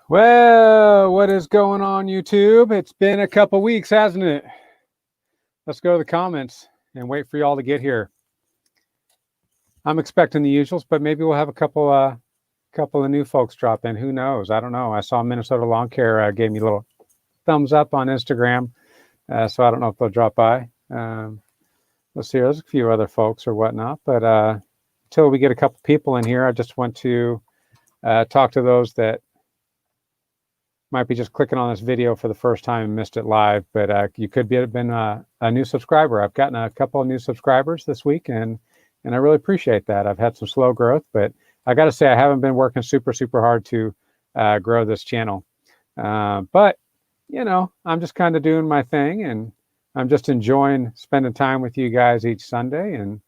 Well, what is going on, YouTube? It's been a couple weeks, hasn't it? Let's go to the comments and wait for y'all to get here. I'm expecting the usuals, but maybe we'll have a couple of new folks drop in. Who knows? I don't know. I saw Minnesota Lawn Care gave me a little thumbs up on Instagram, so I don't know if they'll drop by. Let's see. There's a few other folks or whatnot, but until we get a couple people in here, I just want to talk to those that might be just clicking on this video for the first time and missed it live, but you could have been a new subscriber. I've gotten a couple of new subscribers this week, and I really appreciate that. I've had some slow growth, but I got to say I haven't been working super hard to grow this channel. But you know, I'm just kind of doing my thing, and I'm just enjoying spending time with you guys each Sunday, and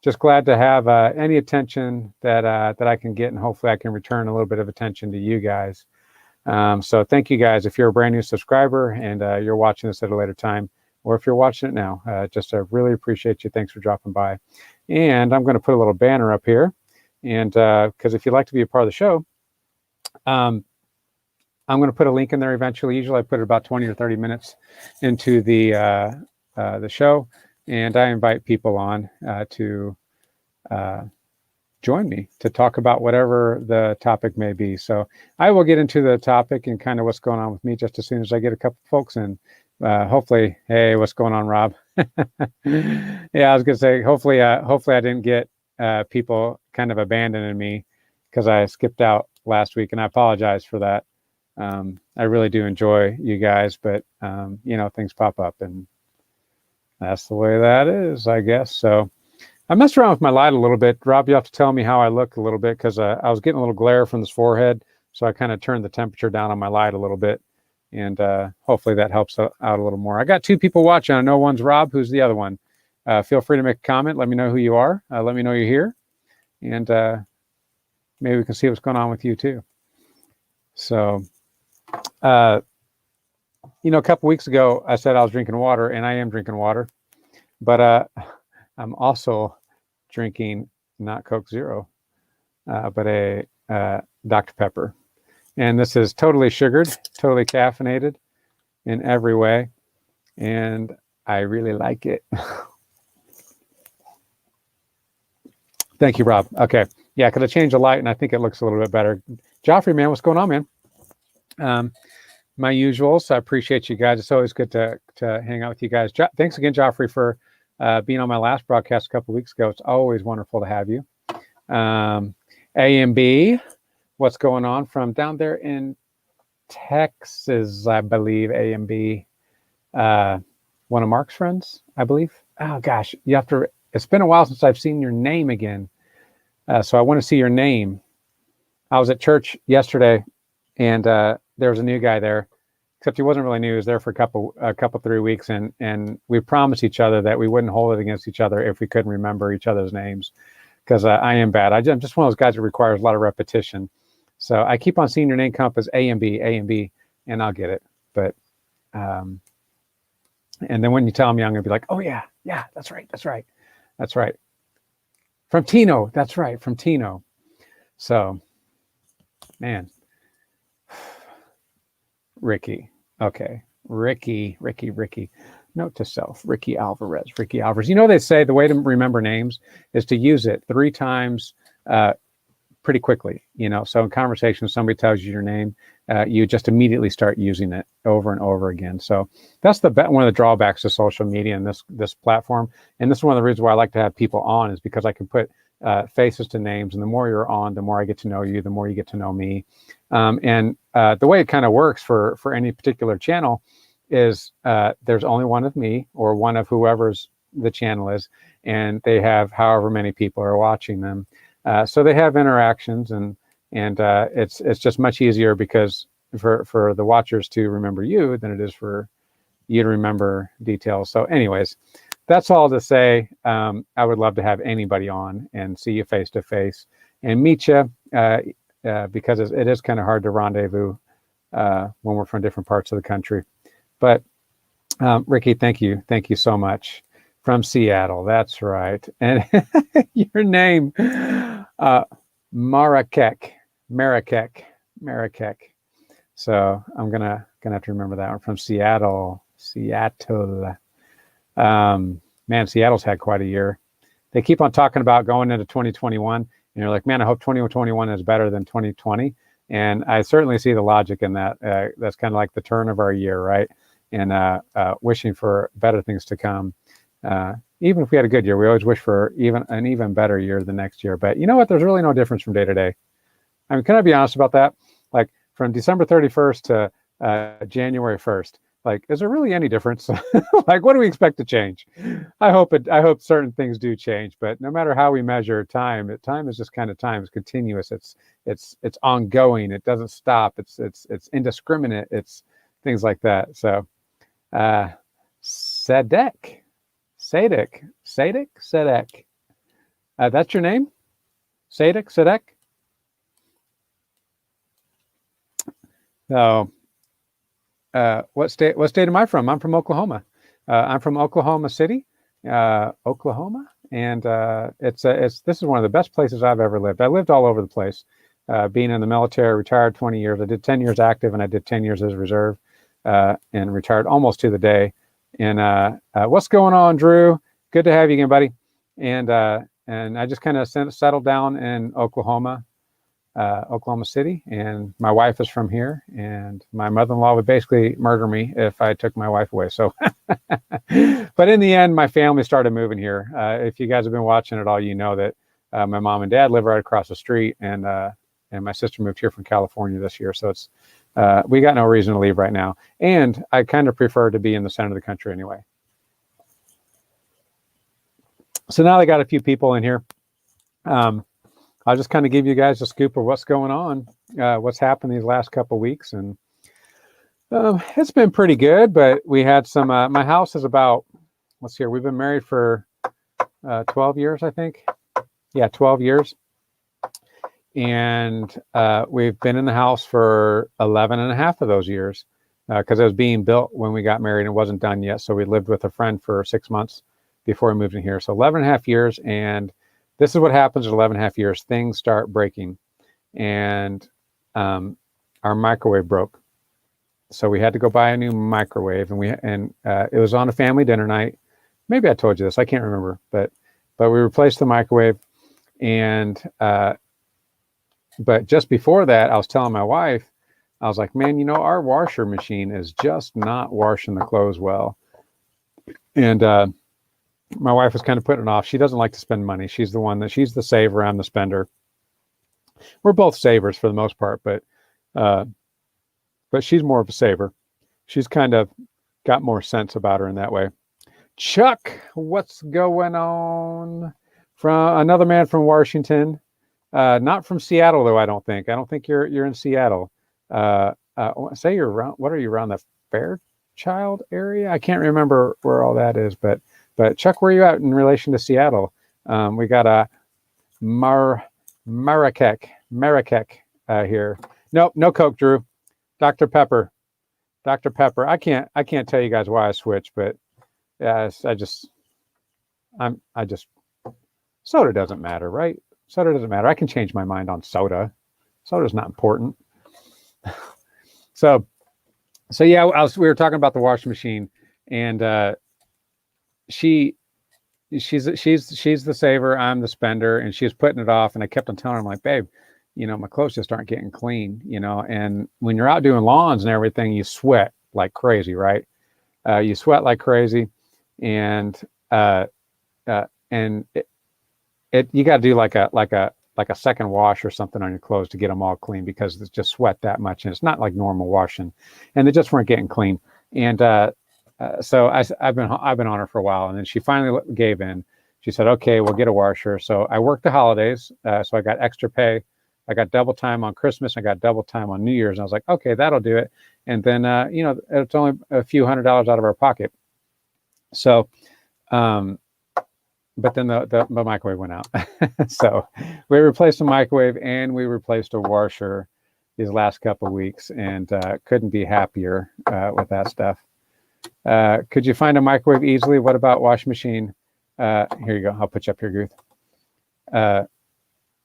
just glad to have any attention that I can get, and hopefully I can return a little bit of attention to you guys. So thank you guys. If you're a brand new subscriber and you're watching this at a later time, or if you're watching it now, just really appreciate you. Thanks for dropping by. And I'm going to put a little banner up here, and because if you'd like to be a part of the show, I'm going to put a link in there eventually. Usually I put it about 20 or 30 minutes into the show, and I invite people on to join me to talk about whatever the topic may be. So I will get into the topic and kind of what's going on with me just as soon as I get a couple folks in. Hopefully, hey, what's going on, Rob? Yeah, I was gonna say, hopefully I didn't get people kind of abandoning me because I skipped out last week, and I apologize for that. I really do enjoy you guys, but you know, things pop up, and that's the way that is, I guess. So I messed around with my light a little bit. Rob, you have to tell me how I look a little bit, because I was getting a little glare from this forehead, so I kind of turned the temperature down on my light a little bit, and hopefully that helps out a little more. I got two people watching. I know one's Rob. Who's the other one? Feel free to make a comment. Let me know who you are. Let me know you're here, and maybe we can see what's going on with you too. So, you know, a couple weeks ago, I said I was drinking water, and I am drinking water, but I'm also drinking not Coke Zero, but a Dr. Pepper. And this is totally sugared, totally caffeinated in every way. And I really like it. Thank you, Rob. Okay. Yeah, because I changed the light and I think it looks a little bit better. Joffrey, man, what's going on, man? My usuals. I appreciate you guys. It's always good to hang out with you guys. Thanks again, Joffrey, for being on my last broadcast a couple of weeks ago. It's always wonderful to have you. AMB, what's going on from down there in Texas, I believe. AMB, one of Mark's friends, I believe. Oh gosh, you have to. It's been a while since I've seen your name again, so I want to see your name. I was at church yesterday, and there was a new guy there. Except he wasn't really new. He was there for a couple 3 weeks, and we promised each other that we wouldn't hold it against each other if we couldn't remember each other's names, because I am bad. I'm just one of those guys that requires a lot of repetition. So I keep on seeing your name come up as AMB, and I'll get it. But and then when you tell me, I'm gonna be like, oh yeah, that's right. From Tino, that's right, from Tino. So, man. Ricky. Okay. Ricky. Note to self. Ricky Alvarez. You know, they say the way to remember names is to use it 3 times pretty quickly. You know, so in conversation, if somebody tells you your name, you just immediately start using it over and over again. So that's one of the drawbacks to social media and this platform. And this is one of the reasons why I like to have people on, is because I can put faces to names, and the more you're on, the more I get to know you, the more you get to know me. And the way it kind of works for any particular channel is there's only one of me or one of whoever's the channel is, and they have however many people are watching them. So they have interactions, and it's just much easier because for the watchers to remember you than it is for you to remember details. So anyways, that's all to say. I would love to have anybody on and see you face to face and meet you. Because it is kind of hard to rendezvous when we're from different parts of the country. But Ricky, thank you so much. From Seattle, that's right. And your name, Marakek. So I'm gonna have to remember that one. From Seattle. Man, Seattle's had quite a year. They keep on talking about going into 2021, and you're like, man, I hope 2021 is better than 2020. And I certainly see the logic in that. That's kind of like the turn of our year, right? And wishing for better things to come. Even if we had a good year, we always wish for an even better year the next year. But you know what? There's really no difference from day to day. I mean, can I be honest about that? Like from December 31st to January 1st, like, is there really any difference? Like, what do we expect to change? I hope certain things do change, but no matter how we measure time, time is just kind of time. It's continuous. It's ongoing. It doesn't stop. It's indiscriminate. It's things like that. So, Sadek. That's your name? Sadek? So, what state am I from? I'm from Oklahoma. I'm from Oklahoma City, Oklahoma, and this is one of the best places I've ever lived. I lived all over the place, being in the military, retired 20 years. I did 10 years active, and I did 10 years as reserve, and retired almost to the day. And what's going on, Drew? Good to have you again, buddy. And I just kind of settled down in Oklahoma City, and my wife is from here, and my mother-in-law would basically murder me if I took my wife away. So, but in the end, my family started moving here. If you guys have been watching at all, you know that my mom and dad live right across the street, and my sister moved here from California this year. So it's we got no reason to leave right now, and I kind of prefer to be in the center of the country anyway. So now they got a few people in here. I'll just kind of give you guys a scoop of what's going on, what's happened these last couple of weeks. And it's been pretty good, but we had some, my house is about, let's see here, we've been married for 12 years, I think. Yeah, 12 years. And we've been in the house for 11 and a half of those years because it was being built when we got married and it wasn't done yet. So we lived with a friend for 6 months before we moved in here. So 11 and a half years. And this is what happens at 11 and a half years. Things start breaking, and our microwave broke. So we had to go buy a new microwave, and it was on a family dinner night. Maybe I told you this, I can't remember, but we replaced the microwave. And but just before that, I was telling my wife, I was like, man, our washer machine is just not washing the clothes well. And my wife was kind of putting it off. She doesn't like to spend money. She's the saver. I'm the spender. We're both savers for the most part, but she's more of a saver. She's kind of got more sense about her in that way. Chuck, what's going on? From another man from Washington, not from Seattle though. I don't think you're in Seattle. Say you're around. What are you around the Fairchild area? I can't remember where all that is, but Chuck, where are you at in relation to Seattle? We got a Marrakech here. Nope, no Coke, Drew. Dr. Pepper. I can't tell you guys why I switched, but yeah, soda doesn't matter, right? Soda doesn't matter. I can change my mind on soda. Soda's not important. So yeah, we were talking about the washing machine, and she's the saver, I'm the spender, and she was putting it off, and I kept on telling her, I'm like, babe, my clothes just aren't getting clean, and when you're out doing lawns and everything, you sweat like crazy, right? You sweat like crazy, and you got to do like a second wash or something on your clothes to get them all clean, because it's just sweat that much, and it's not like normal washing, and they just weren't getting clean. And so I've been on her for a while, and then she finally gave in. She said, okay, we'll get a washer. So I worked the holidays, so I got extra pay. I got double time on Christmas. I got double time on New Year's. And I was like, okay, that'll do it. And then, it's only a few $100s out of our pocket. So, but then the microwave went out. So we replaced the microwave and we replaced a washer these last couple of weeks, and couldn't be happier with that stuff. Could you find a microwave easily? What about washing machine? Here you go. I'll put you up here, Guth.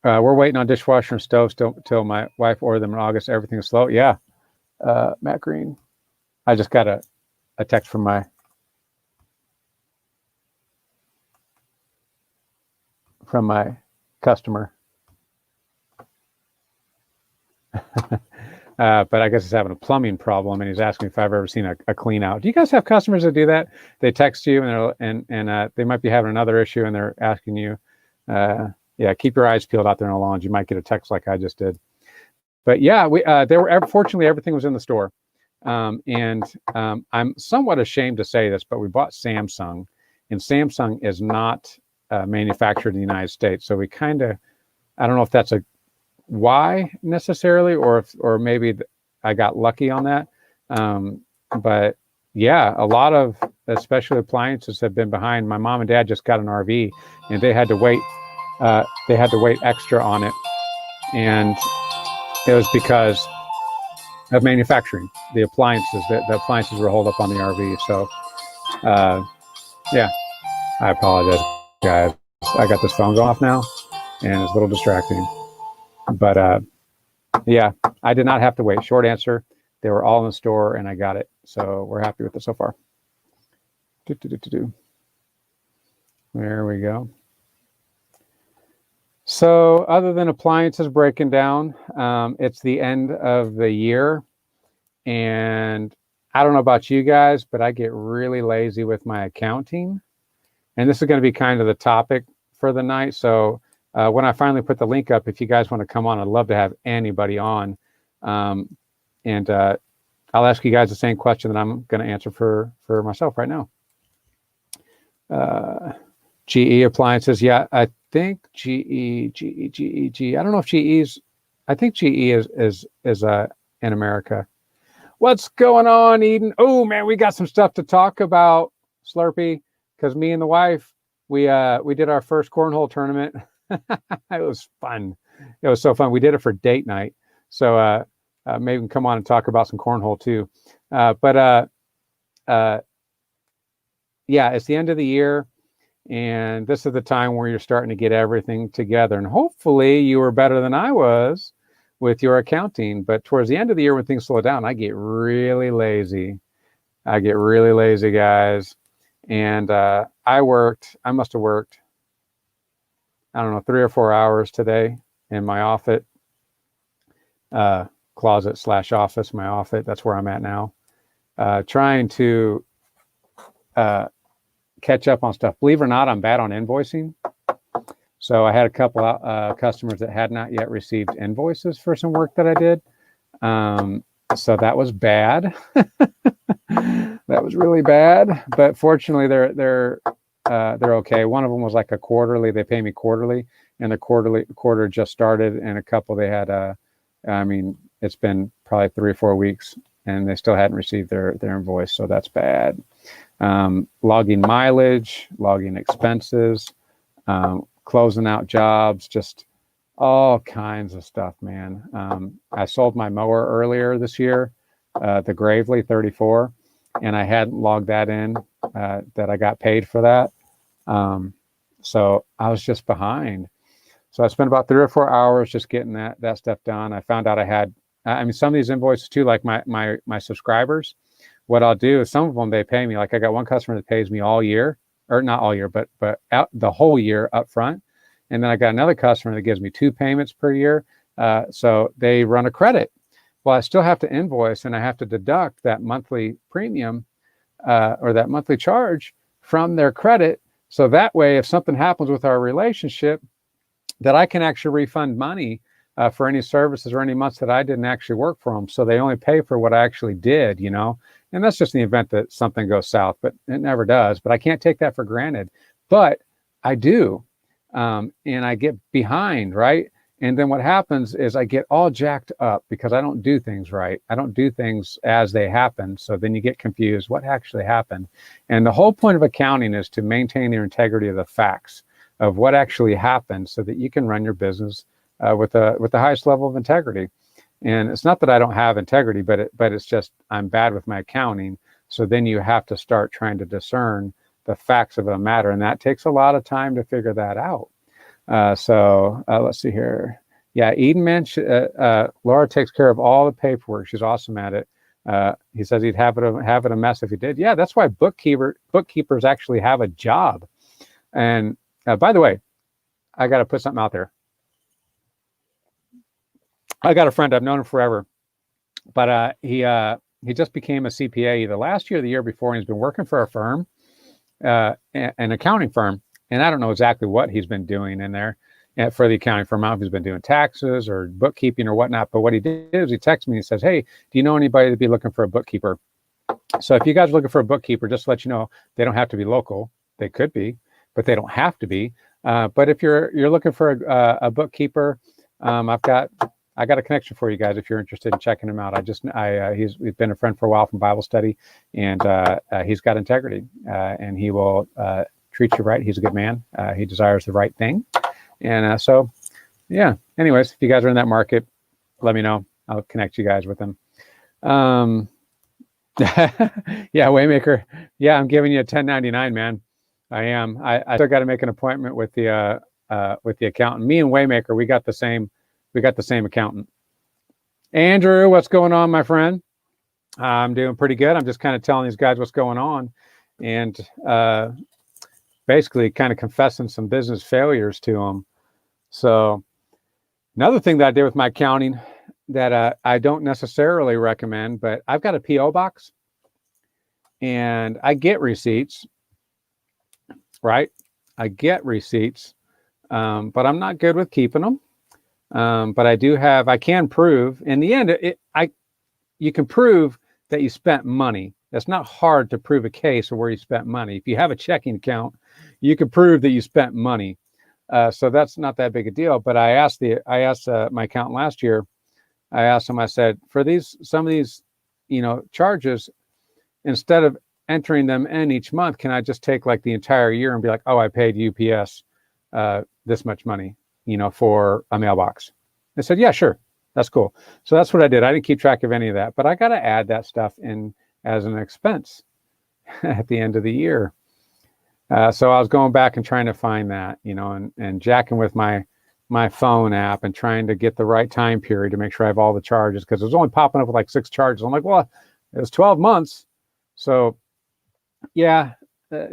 We're waiting on dishwasher and stove till my wife ordered them in August. Everything's slow. Yeah. Matt Green. I just got a text from my customer. But I guess he's having a plumbing problem, and he's asking if I've ever seen a clean out. Do you guys have customers that do that? They text you, and they might be having another issue, and they're asking you, yeah, keep your eyes peeled out there in the lawns. You might get a text like I just did. But yeah, fortunately everything was in the store, and I'm somewhat ashamed to say this, but we bought Samsung, and Samsung is not manufactured in the United States, so we kind of, I don't know if that's a why necessarily, or maybe I got lucky on that. But yeah, a lot of especially appliances have been behind. My mom and dad just got an RV, and they had to wait extra on it, and it was because of manufacturing. The appliances were holed up on the RV. So yeah, I apologize, guys. I got this phone going off now, and it's a little distracting. But yeah, I did not have to wait. Short answer, they were all in the store, and I got it. So we're happy with it so far. There we go. So other than appliances breaking down, it's the end of the year. And I don't know about you guys, but I get really lazy with my accounting. And this is going to be kind of the topic for the night. So when I finally put the link up, if you guys want to come on, I'd love to have anybody on. And I'll ask you guys the same question that I'm going to answer for myself right now. GE appliances. Yeah, I think GE. I don't know if GE's, I think GE is in America. What's going on, Eden? Oh man, we got some stuff to talk about, Slurpee, because me and the wife, we did our first cornhole tournament. It was fun. It was so fun. We did it for date night. So maybe we can come on and talk about some cornhole too. But yeah, it's the end of the year, and this is the time where you're starting to get everything together. And hopefully you were better than I was with your accounting. But towards the end of the year, when things slow down, I get really lazy. Guys. And I must have worked, I don't know, 3 or 4 hours today in my office, closet/office, my office. That's where I'm at now, trying to catch up on stuff. Believe it or not, I'm bad on invoicing. So I had a couple customers that had not yet received invoices for some work that I did. So that was bad. That was really bad. But fortunately, they're okay. One of them was like a quarterly. They pay me quarterly, and the quarter just started. And a couple they had I mean, it's been probably 3 or 4 weeks, and they still hadn't received their invoice. So that's bad. Logging mileage, logging expenses, closing out jobs, just all kinds of stuff, man. I sold my mower earlier this year, the Gravely 34, and I hadn't logged that in, that I got paid for that. So I was just behind. So I spent about 3 or 4 hours just getting that stuff done. I found out I mean, some of these invoices too, like my subscribers, what I'll do is some of them, they pay me. Like I got one customer that pays me all year, or not all year, but out the whole year up front. And then I got another customer that gives me 2 payments per year. So they run a credit. Well, I still have to invoice, and I have to deduct that monthly premium or that monthly charge from their credit. So that way, if something happens with our relationship, that I can actually refund money for any services or any months that I didn't actually work for them. So they only pay for what I actually did, you know. And that's just in the event that something goes south, but it never does. But I can't take that for granted. But I do. And I get behind, right? And then what happens is I get all jacked up because I don't do things right. I don't do things as they happen. So then you get confused. What actually happened? And the whole point of accounting is to maintain your integrity of the facts of what actually happened so that you can run your business with the highest level of integrity. And it's not that I don't have integrity, but it's just I'm bad with my accounting. So then you have to start trying to discern the facts of a matter. And that takes a lot of time to figure that out. So let's see here. Yeah, Eden mentioned Laura takes care of all the paperwork. She's awesome at it. He says he'd have it a mess if he did. Yeah, that's why bookkeepers actually have a job. And by the way, I got to put something out there. I got a friend, I've known him forever, but he just became a CPA either last year or the year before, and he's been working for a firm, an accounting firm, and I don't know exactly what he's been doing in there for the accounting firm. I don't know if he's been doing taxes or bookkeeping or whatnot, but what he did is he texted me and says, hey, do you know anybody to be looking for a bookkeeper? So if you guys are looking for a bookkeeper, just to let you know, they don't have to be local. They could be, but they don't have to be. But if you're looking for a bookkeeper, I got a connection for you guys if you're interested in checking him out. He's been a friend for a while from Bible study, and he's got integrity, and he will treat you right. He's a good man. He desires the right thing, and so yeah. Anyways, if you guys are in that market, let me know. I'll connect you guys with him. Yeah, Waymaker. Yeah, I'm giving you a 1099, man. I am. I still got to make an appointment with the accountant. Me and Waymaker, we got the same accountant. Andrew, what's going on, my friend? I'm doing pretty good. I'm just kind of telling these guys what's going on, and basically kind of confessing some business failures to them. So another thing that I did with my accounting that I don't necessarily recommend, but I've got a PO box, and I get receipts. Right? I get receipts, but I'm not good with keeping them. But I can prove in the end, you can prove that you spent money. It's not hard to prove a case of where you spent money. If you have a checking account, you can prove that you spent money. So that's not that big a deal. But I asked my accountant last year. I asked him. I said, for some of these, charges, instead of entering them in each month, can I just take like the entire year and be like, oh, I paid UPS this much money, for a mailbox? They said, yeah, sure. That's cool. So that's what I did. I didn't keep track of any of that, but I got to add that stuff in as an expense at the end of the year. So I was going back and trying to find that, and jacking with my phone app and trying to get the right time period to make sure I have all the charges, because it was only popping up with like 6 charges. I'm like, well, it was 12 months. So yeah,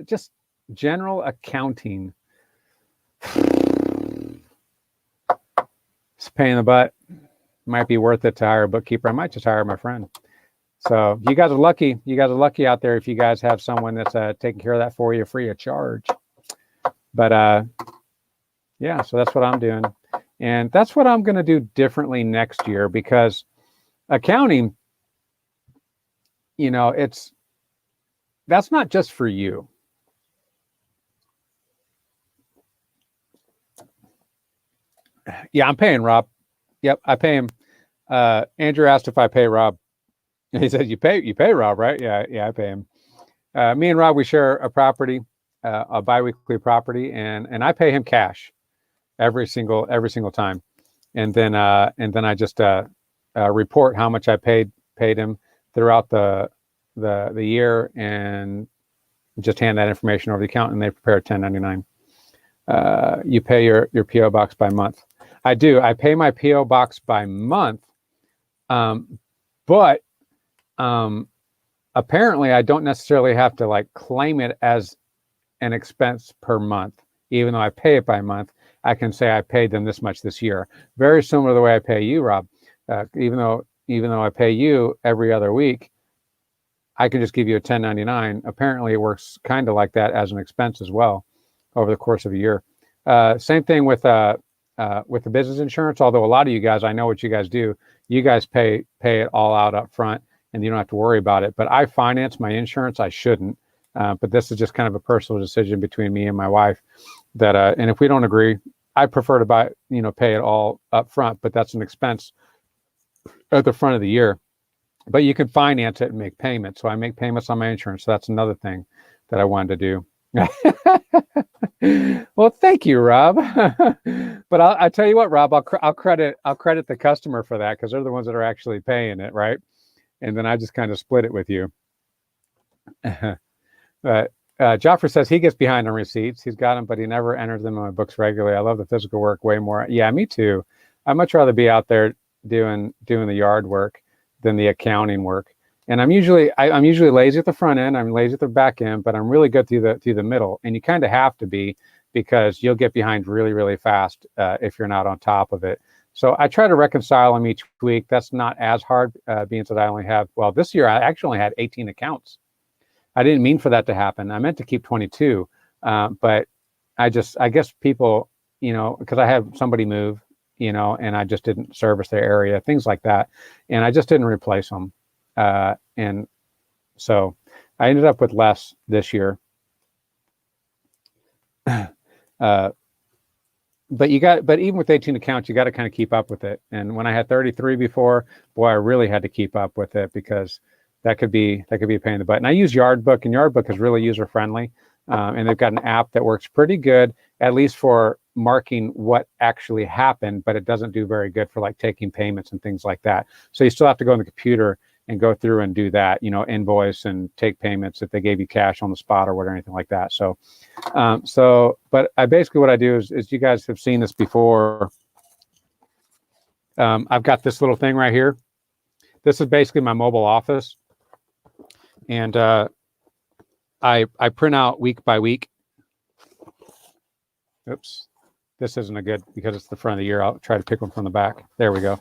just general accounting. It's a pain in the butt. Might be worth it to hire a bookkeeper. I might just hire my friend. So you guys are lucky. You guys are lucky out there if you guys have someone that's taking care of that for you free of charge. But yeah, so that's what I'm doing. And that's what I'm going to do differently next year, because accounting, that's not just for you. Yeah, I'm paying Rob. Yep, I pay him. Andrew asked if I pay Rob. He said, "You pay Rob, right?" Yeah, I pay him. Me and Rob, we share a property, a biweekly property, and I pay him cash every single time, and then I just report how much I paid him throughout the year, and just hand that information over to the accountant, and they prepare a 1099. You pay your PO box by month. I do. I pay my PO box by month, but apparently I don't necessarily have to like claim it as an expense per month, even though I pay it by month. I can say I paid them this much this year. Very similar to the way I pay you, Rob. Even though I pay you every other week, I can just give you a 1099. Apparently, it works kind of like that as an expense as well over the course of a year. Same thing with the business insurance. Although a lot of you guys, I know what you guys do. You guys pay it all out up front, and you don't have to worry about it. But I finance my insurance. I shouldn't. But this is just kind of a personal decision between me and my wife. That and if we don't agree, I prefer to pay it all up front. But that's an expense at the front of the year. But you can finance it and make payments. So I make payments on my insurance. So that's another thing that I wanted to do. Well, thank you, Rob. But I tell you what, Rob, I'll credit the customer for that, because they're the ones that are actually paying it, right? And then I just kind of split it with you. But Joffrey says he gets behind on receipts. He's got them, but he never enters them in my books regularly. I love the physical work way more. Yeah, me too. I'd much rather be out there doing the yard work than the accounting work. And I'm usually lazy at the front end, I'm lazy at the back end, but I'm really good through the middle. And you kind of have to be, because you'll get behind really, really fast if you're not on top of it. So I try to reconcile them each week. That's not as hard, being that I only have, well, this year I actually only had 18 accounts. I didn't mean for that to happen. I meant to keep 22, but I guess people, because I had somebody move, and I just didn't service their area, things like that, and I just didn't replace them, and so I ended up with less this year. But even with 18 accounts, you got to kind of keep up with it. And when I had 33 before, boy, I really had to keep up with it, because that could be a pain in the butt. And I use Yardbook, and Yardbook is really user friendly, and they've got an app that works pretty good, at least for marking what actually happened, but it doesn't do very good for like taking payments and things like that. So you still have to go on the computer and go through and do that, invoice and take payments if they gave you cash on the spot or whatever, anything like that. So, but basically what I do is you guys have seen this before. I've got this little thing right here. This is basically my mobile office. And I print out week by week. Oops, this isn't a good, because it's the front of the year. I'll try to pick one from the back. There we go.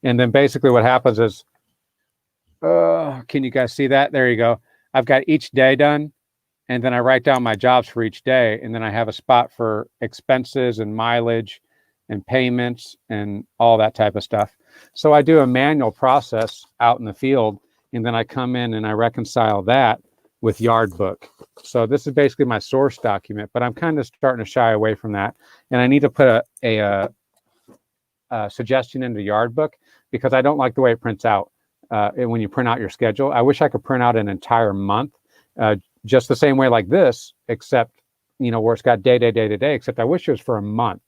And then basically what happens is, can you guys see that? There you go. I've got each day done, and then I write down my jobs for each day, and then I have a spot for expenses and mileage and payments and all that type of stuff. So I do a manual process out in the field, and then I come in and I reconcile that with Yardbook. So this is basically my source document, but I'm kind of starting to shy away from that. And I need to put a suggestion into Yardbook, because I don't like the way it prints out. When you print out your schedule, I wish I could print out an entire month, just the same way like this, except, where it's got day, except I wish it was for a month.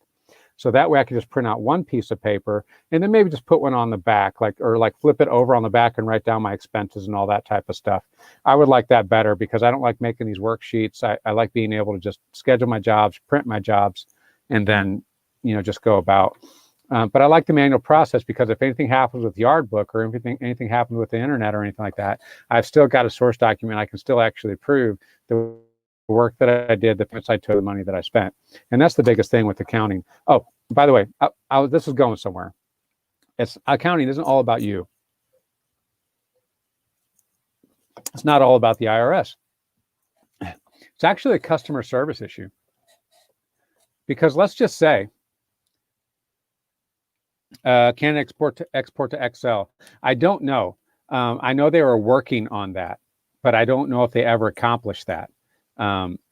So that way I could just print out one piece of paper and then maybe just put one on the back, or flip it over on the back and write down my expenses and all that type of stuff. I would like that better, because I don't like making these worksheets. I like being able to just schedule my jobs, print my jobs, and then, just go about. But I like the manual process, because if anything happens with Yardbook, or anything happens with the internet or anything like that, I've still got a source document. I can still actually prove the work that I did, the payments I took, the money that I spent. And that's the biggest thing with accounting. Oh, by the way, this is going somewhere. Accounting isn't all about you. It's not all about the IRS. It's actually a customer service issue. Because let's just say, can export to Excel? I don't know. I know they were working on that, but I don't know if they ever accomplished that.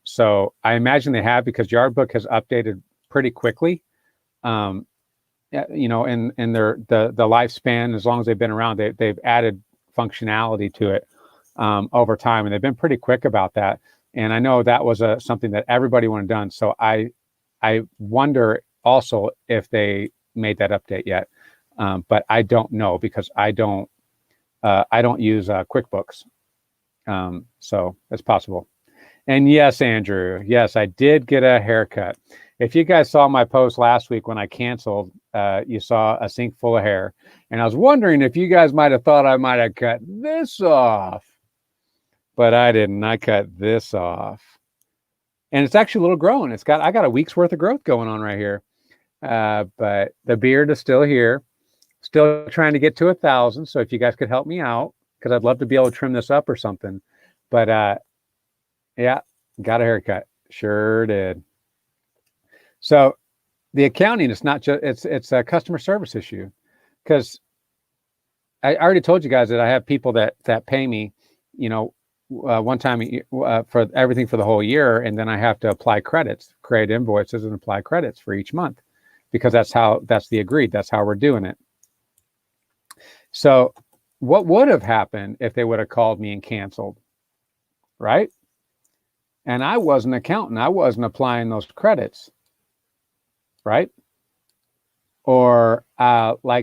So I imagine they have, because Yardbook has updated pretty quickly. In their the lifespan, as long as they've been around, they've added functionality to it over time, and they've been pretty quick about that. And I know that was something that everybody wanted done. So I wonder also if they made that update yet, but I don't know, because I don't use QuickBooks, so it's possible. And yes, Andrew, yes, I did get a haircut. If you guys saw my post last week when I canceled, you saw a sink full of hair, and I was wondering if you guys might have thought I might have cut this off, but I didn't. I cut this off, and it's actually a little grown. I got a week's worth of growth going on right here. But the beard is still here, still trying to get to 1,000. So if you guys could help me out, because I'd love to be able to trim this up or something. But yeah, got a haircut. Sure did. So the accounting is not just, it's a customer service issue, because I already told you guys that I have people that pay me, one time for everything for the whole year, and then I have to apply credits, create invoices and apply credits for each month, because that's the agreed, that's how we're doing it. So what would have happened if they would have called me and canceled, right? And I was an accountant, I wasn't applying those credits, right? Or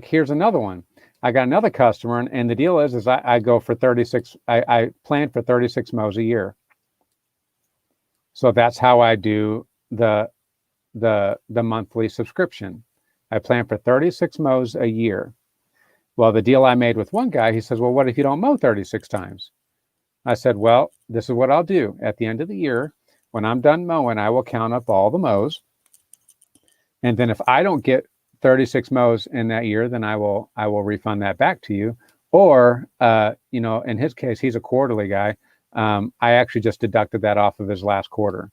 here's another one. I got another customer, and the deal is I go for 36, I plan for 36 mows a year. So that's how I do the monthly subscription. I plan for 36 mows a year. Well, the deal I made with one guy, he says, well, what if you don't mow 36 times? I said, well, this is what I'll do. At the end of the year, when I'm done mowing, I will count up all the mows. And then if I don't get 36 mows in that year, then I will refund that back to you. Or, in his case, he's a quarterly guy. I actually just deducted that off of his last quarter.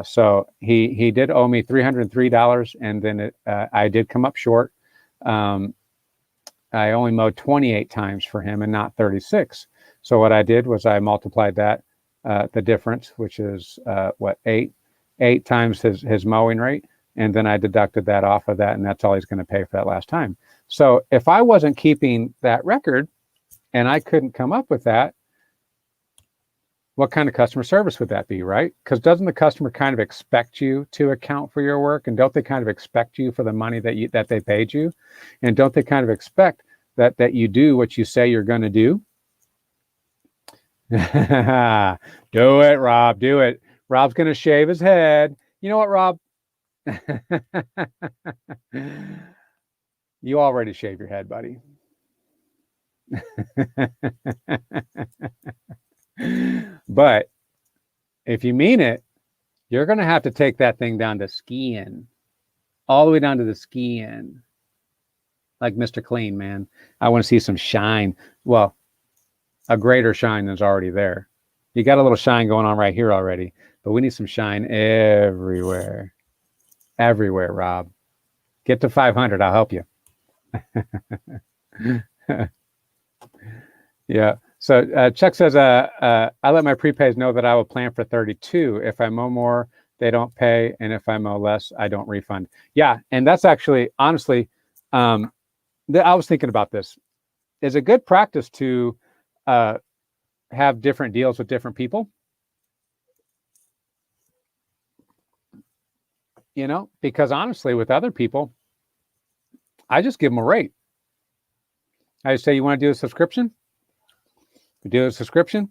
So he did owe me $303, and then I did come up short. I only mowed 28 times for him and not 36. So what I did was I multiplied that, the difference, which is eight times his mowing rate. And then I deducted that off of that, and that's all he's going to pay for that last time. So if I wasn't keeping that record and I couldn't come up with that, what kind of customer service would that be, right? Because doesn't the customer kind of expect you to account for your work? And don't they kind of expect you for the money that they paid you? And don't they kind of expect that you do what you say you're going to do? Do it, Rob. Do it. Rob's going to shave his head. You know what, Rob? You already shaved your head, buddy. But if you mean it, you're going to have to take that thing down to skin, all the way down to the skin, like Mr. Clean, man. I want to see some shine. Well, a greater shine than's already there. You got a little shine going on right here already, but we need some shine everywhere. Everywhere, Rob. Get to 500. I'll help you. Yeah. So Chuck says, I let my prepays know that I will plan for 32. If I mow more, they don't pay. And if I mow less, I don't refund. Yeah. And that's actually, honestly, I was thinking about this. Is it good practice to have different deals with different people? Because honestly, with other people, I just give them a rate. I just say, you want to do a subscription? We do a subscription.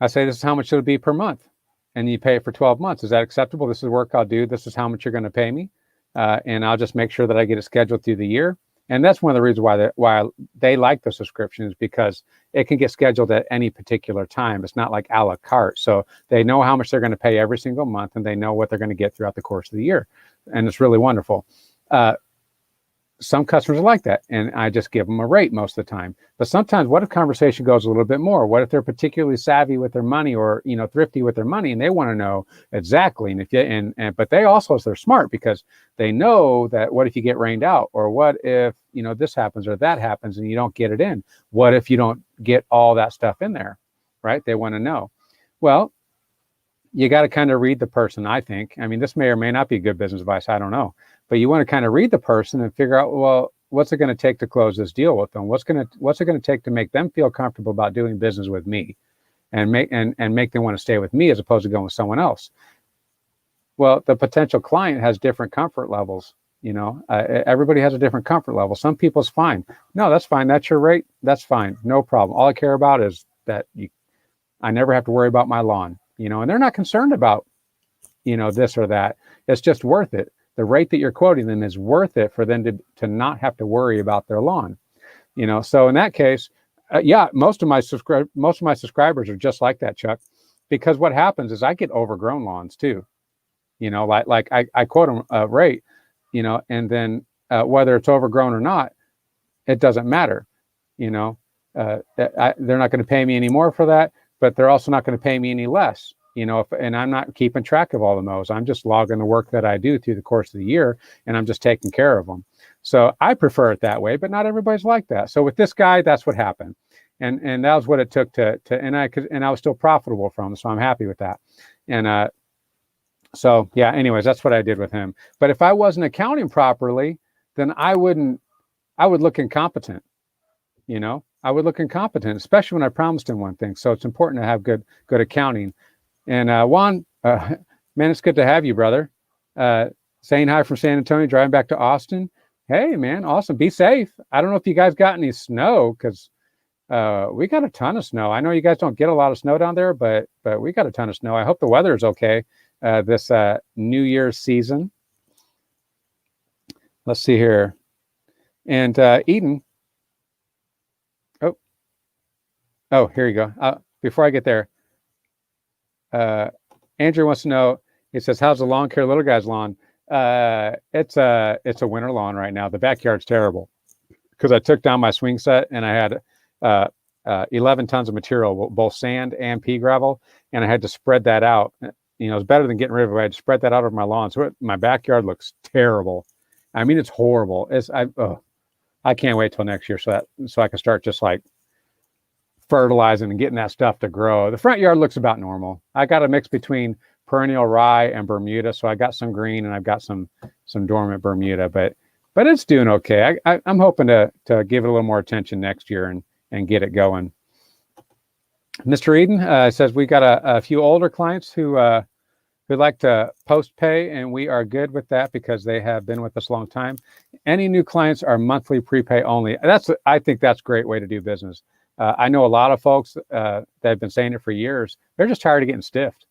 I say, this is how much it'll be per month. And you pay it for 12 months. Is that acceptable? This is the work I'll do. This is how much you're going to pay me. And I'll just make sure that I get it scheduled through the year. And that's one of the reasons why they like the subscription, is because it can get scheduled at any particular time. It's not like a la carte. So they know how much they're going to pay every single month, and they know what they're going to get throughout the course of the year. And it's really wonderful. Some customers are like that, and I just give them a rate most of the time. But sometimes, what if conversation goes a little bit more? What if they're particularly savvy with their money, or thrifty with their money, and they want to know exactly? And but they also, they're smart, because they know that what if you get rained out, or what if this happens or that happens and you don't get it in? What if you don't get all that stuff in there, right? They want to know. Well, you got to kind of read the person, I think. I mean, this may or may not be good business advice. I don't know. But you want to kind of read the person and figure out, well, what's it going to take to close this deal with them? What's it going to take to make them feel comfortable about doing business with me, and make them want to stay with me as opposed to going with someone else? Well, the potential client has different comfort levels. Everybody has a different comfort level. Some people's fine. No, that's fine. That's your rate. That's fine. No problem. All I care about is that I never have to worry about my lawn, and they're not concerned about, this or that. It's just worth it. The rate that you're quoting them is worth it for them to not have to worry about their lawn. So in that case, most of my subscribers are just like that, Chuck, because what happens is I get overgrown lawns too. Like I quote them a rate, and then whether it's overgrown or not, it doesn't matter. They're not going to pay me any more for that, but they're also not going to pay me any less. And I'm not keeping track of all the mows. I'm just logging the work that I do through the course of the year, and I'm just taking care of them. So I prefer it that way, but not everybody's like that. So with this guy, that's what happened. And that was what it took and I was still profitable from, so I'm happy with that. And so yeah, anyways, that's what I did with him. But if I wasn't accounting properly, then I would look incompetent. I would look incompetent, especially when I promised him one thing. So it's important to have good accounting. And Juan, man, it's good to have you, brother. Saying hi from San Antonio, driving back to Austin. Hey, man, awesome. Be safe. I don't know if you guys got any snow, because we got a ton of snow. I know you guys don't get a lot of snow down there, but we got a ton of snow. I hope the weather is okay this New Year's season. let's see here. And Eden. Oh, here you go. Before I get there, Andrew wants to know. He says, "How's the lawn care little guy's lawn?" It's a winter lawn right now. The backyard's terrible because I took down my swing set and I had 11 tons of material, both sand and pea gravel, and I had to spread that out. You know, it's better than getting rid of it. I had to spread that out over my lawn, so my backyard looks terrible. I mean, it's horrible. I can't wait till next year so I can start just like fertilizing and getting that stuff to grow. The front yard looks about normal. I got a mix between perennial rye and Bermuda, so I got some green and I've got some dormant Bermuda, but it's doing okay. I'm hoping to give it a little more attention next year and get it going. Mr. Eden says we got a few older clients who like to post pay, and we are good with that because they have been with us a long time. Any new clients are monthly prepay only. I think that's a great way to do business. I know a lot of folks that have been saying it for years. They're just tired of getting stiffed,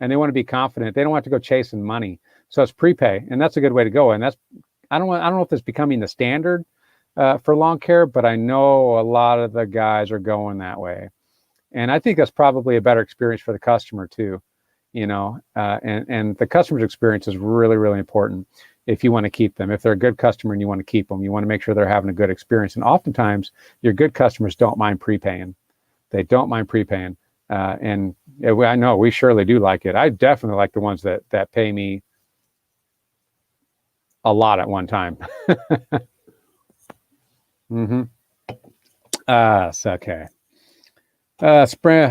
and they want to be confident. They don't want to go chasing money, so it's prepay, and that's a good way to go. And I don't know if it's becoming the standard for lawn care, but I know a lot of the guys are going that way, and I think that's probably a better experience for the customer too. You know, and the customer's experience is really, really important if you want to keep them. If they're a good customer and you want to keep them, you want to make sure they're having a good experience. And oftentimes, your good customers don't mind prepaying. They don't mind prepaying. And I know we surely do like it. I definitely like the ones that pay me a lot at one time. Mm-hmm. It's okay. Spring.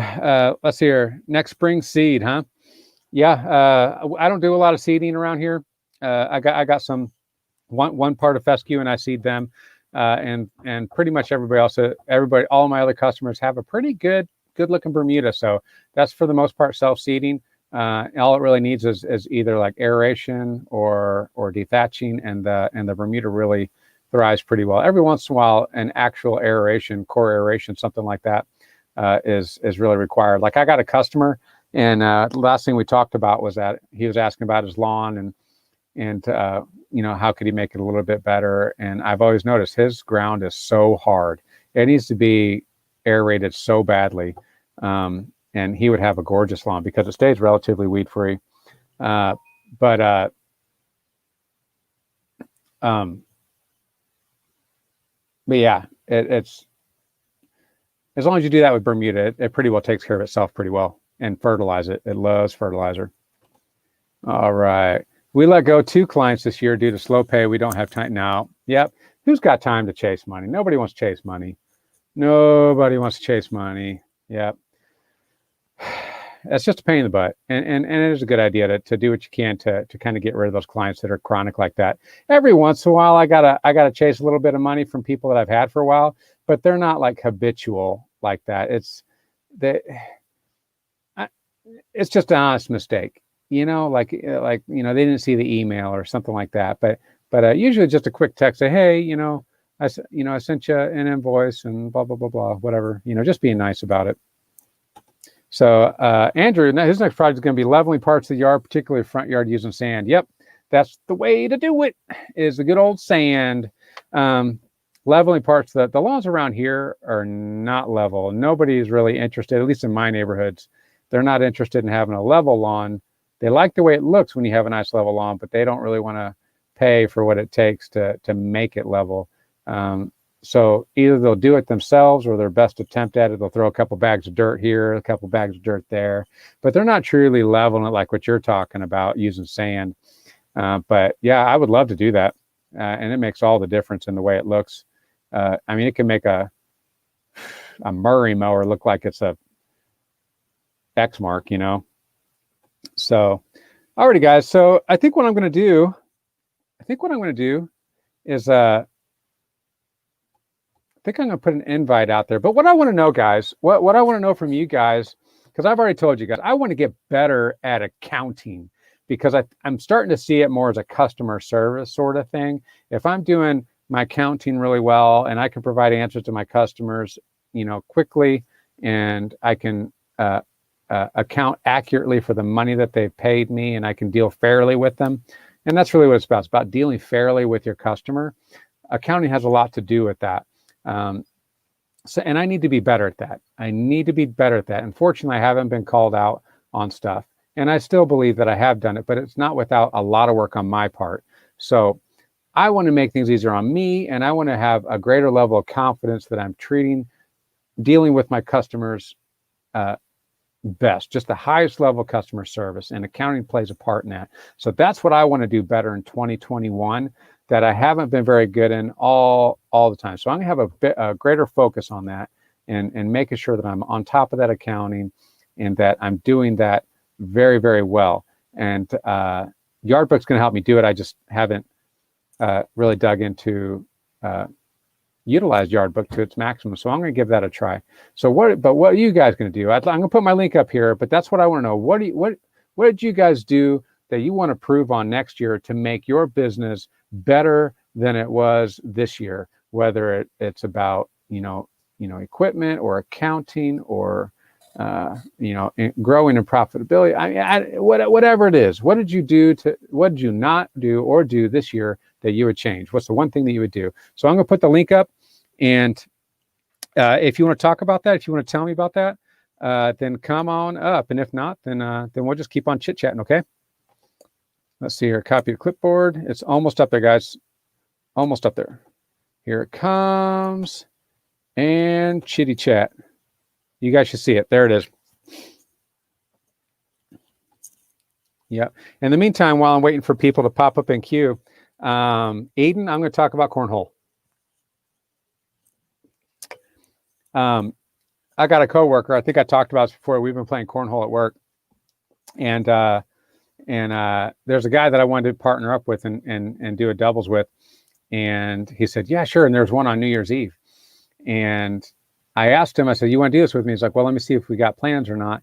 Let's see here. Next spring seed, huh? Yeah. I don't do a lot of seeding around here. I got one part of fescue and I seed them, and pretty much everybody, all my other customers have a pretty good looking Bermuda. So that's for the most part self-seeding. All it really needs is either like aeration or dethatching, and the Bermuda really thrives pretty well. Every once in a while, an actual aeration, core aeration, something like that is really required. Like I got a customer, and the last thing we talked about was that he was asking about his lawn and you know, how could he make it a little bit better? And I've always noticed his ground is so hard. It needs to be aerated so badly. And he would have a gorgeous lawn because it stays relatively weed free. But yeah, it's as long as you do that with Bermuda, it pretty well takes care of itself pretty well, and fertilize it. It loves fertilizer. All right. We let go 2 clients this year due to slow pay. We don't have time now. Yep. Who's got time to chase money? Nobody wants to chase money. Nobody wants to chase money. Yep. That's just a pain in the butt. And it is a good idea to do what you can to kind of get rid of those clients that are chronic like that. Every once in a while, I gotta chase a little bit of money from people that I've had for a while, but they're not like habitual like that. It's just an honest mistake. You know, like you know, they didn't see the email or something like that. But usually just a quick text, say, hey, you know, I sent you an invoice and blah blah blah blah, whatever. You know, just being nice about it. So Andrew, his next project is going to be leveling parts of the yard, particularly front yard, using sand. Yep, that's the way to do it. Is the good old sand. Leveling parts. The lawns around here are not level. Nobody is really interested, at least in my neighborhoods. They're not interested in having a level lawn. They like the way it looks when you have a nice level lawn, but they don't really want to pay for what it takes to make it level. So either they'll do it themselves or their best attempt at it. They'll throw a couple bags of dirt here, a couple bags of dirt there, but they're not truly leveling it like what you're talking about using sand. But yeah, I would love to do that. And it makes all the difference in the way it looks. I mean, it can make a Murray mower look like it's a X mark, you know? So, alrighty guys. So I think what I'm going to do is, I think I'm going to put an invite out there. But what I want to know, guys, what I want to know from you guys, because I've already told you guys, I want to get better at accounting, because I'm starting to see it more as a customer service sort of thing. If I'm doing my accounting really well and I can provide answers to my customers, you know, quickly, and I can account accurately for the money that they've paid me, and I can deal fairly with them, And that's really what it's about. It's about dealing fairly with your customer. Accounting has a lot to do with that. And I need to be better at that. I need to be better at that. Unfortunately, I haven't been called out on stuff. And I still believe that I have done it, but it's not without a lot of work on my part. So I want to make things easier on me, and I want to have a greater level of confidence that I'm dealing with my customers best, just the highest level of customer service, and accounting plays a part in that. So that's what I want to do better in 2021 that I haven't been very good in all the time. So I'm gonna have a greater focus on that and making sure that I'm on top of that accounting and that I'm doing that very, very well. And Yardbook's gonna help me do it. I just haven't really dug into utilize Yardbook to its maximum. So I'm going to give that a try. So what are you guys going to do? I'm going to put my link up here, but that's what I want to know. What did you guys do that you want to prove on next year to make your business better than it was this year? Whether it's about, equipment or accounting or, growing in profitability. Whatever it is, what did you not do or do this year that you would change? What's the one thing that you would do? So I'm going to put the link up, and if you want to talk about that, if you want to tell me about that, then come on up. And if not, then we'll just keep on chit chatting. Okay. Let's see here. Copy to clipboard. It's almost up there, guys. Almost up there. Here it comes. And chitty chat. You guys should see it. There it is. Yep. In the meantime, while I'm waiting for people to pop up in queue, Eden, I'm going to talk about cornhole. I got a coworker. I think I talked about this before. We've been playing cornhole at work, and there's a guy that I wanted to partner up with and do a doubles with, and he said, "Yeah, sure." And there's one on New Year's Eve, and I asked him. I said, "You want to do this with me?" He's like, "Well, let me see if we got plans or not."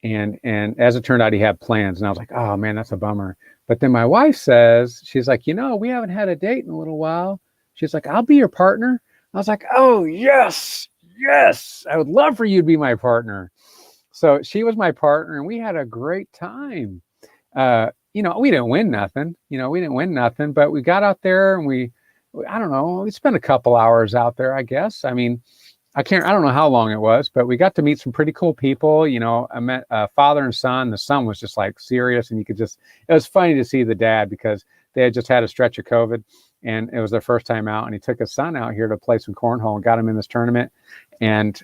And as it turned out, he had plans, and I was like, "Oh man, that's a bummer." But then my wife says, she's like, we haven't had a date in a little while. She's like, "I'll be your partner." I was like, "Oh yes, I would love for you to be my partner." So she was my partner, and we had a great time. We didn't win nothing, but we got out there and we spent a couple hours out there, I guess. I mean, I don't know how long it was, but we got to meet some pretty cool people. I met a father and son. The son was just like serious, and it was funny to see the dad because they had just had a stretch of COVID and it was their first time out, and he took his son out here to play some cornhole and got him in this tournament. And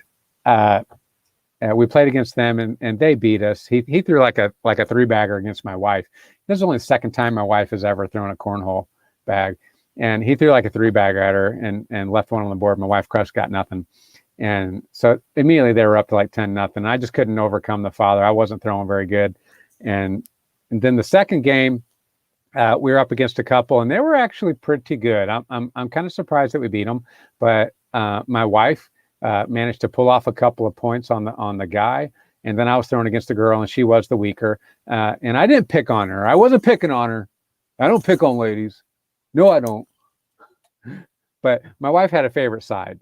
we played against them and they beat us. He threw like a 3-bagger against my wife. This is only the second time my wife has ever thrown a cornhole bag. And he threw like a 3-bagger at her and left one on the board. My wife crushed, got nothing. And so immediately they were up to like 10-0. I just couldn't overcome the father. I wasn't throwing very good. And then the second game, we were up against a couple, and they were actually pretty good. I'm kind of surprised that we beat them, but my wife managed to pull off a couple of points on the guy, and then I was throwing against the girl, and she was the weaker. And I didn't pick on her. I wasn't picking on her. I don't pick on ladies. No, I don't. But my wife had a favorite side.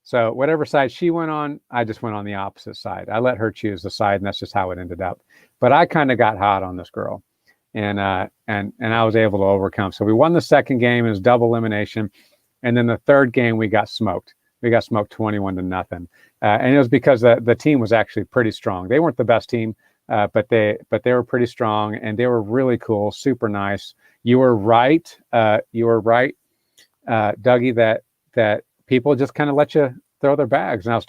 So whatever side she went on, I just went on the opposite side. I let her choose the side, and that's just how it ended up. But I kind of got hot on this girl, and I was able to overcome. So we won the second game. It was double elimination, and then the third game we got smoked. We got smoked 21-0, and it was because the team was actually pretty strong. They weren't the best team, but they were pretty strong, and they were really cool, super nice. You were right. Dougie, that people just kind of let you throw their bags. And I was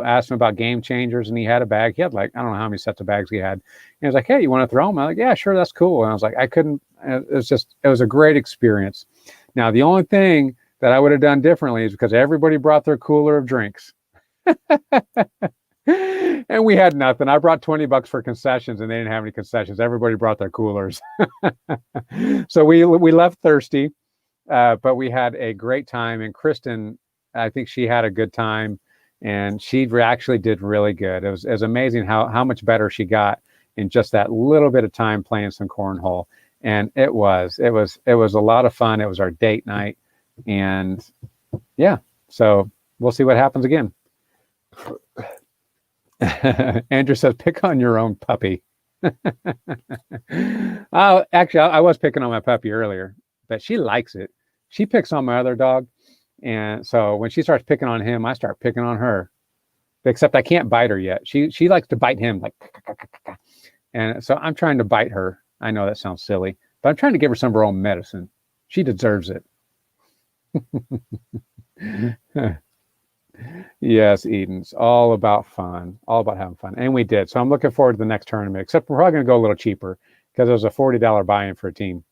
asked him about game changers, and he had a bag. He had like, I don't know how many sets of bags he had. And he was like, "Hey, you want to throw them?" I'm like, "Yeah, sure, that's cool." And I was like, I couldn't. It was a great experience. Now, the only thing that I would have done differently is because everybody brought their cooler of drinks. And we had nothing. I brought $20 for concessions, and they didn't have any concessions. Everybody brought their coolers. So we left thirsty, but we had a great time. And Kristen, I think she had a good time, and she actually did really good. It was amazing how much better she got in just that little bit of time playing some cornhole. And it was a lot of fun. It was our date night, and yeah. So we'll see what happens again. Andrew says, "Pick on your own puppy." Oh, actually, I was picking on my puppy earlier, but she likes it. She picks on my other dog, and so when she starts picking on him, I start picking on her. Except I can't bite her yet. She likes to bite him, like, and so I'm trying to bite her. I know that sounds silly, but I'm trying to give her some of her own medicine. She deserves it. Yes, Eden's all about fun, all about having fun, and we did. So I'm looking forward to the next tournament. Except we're probably going to go a little cheaper because it was a $40 buy-in for a team.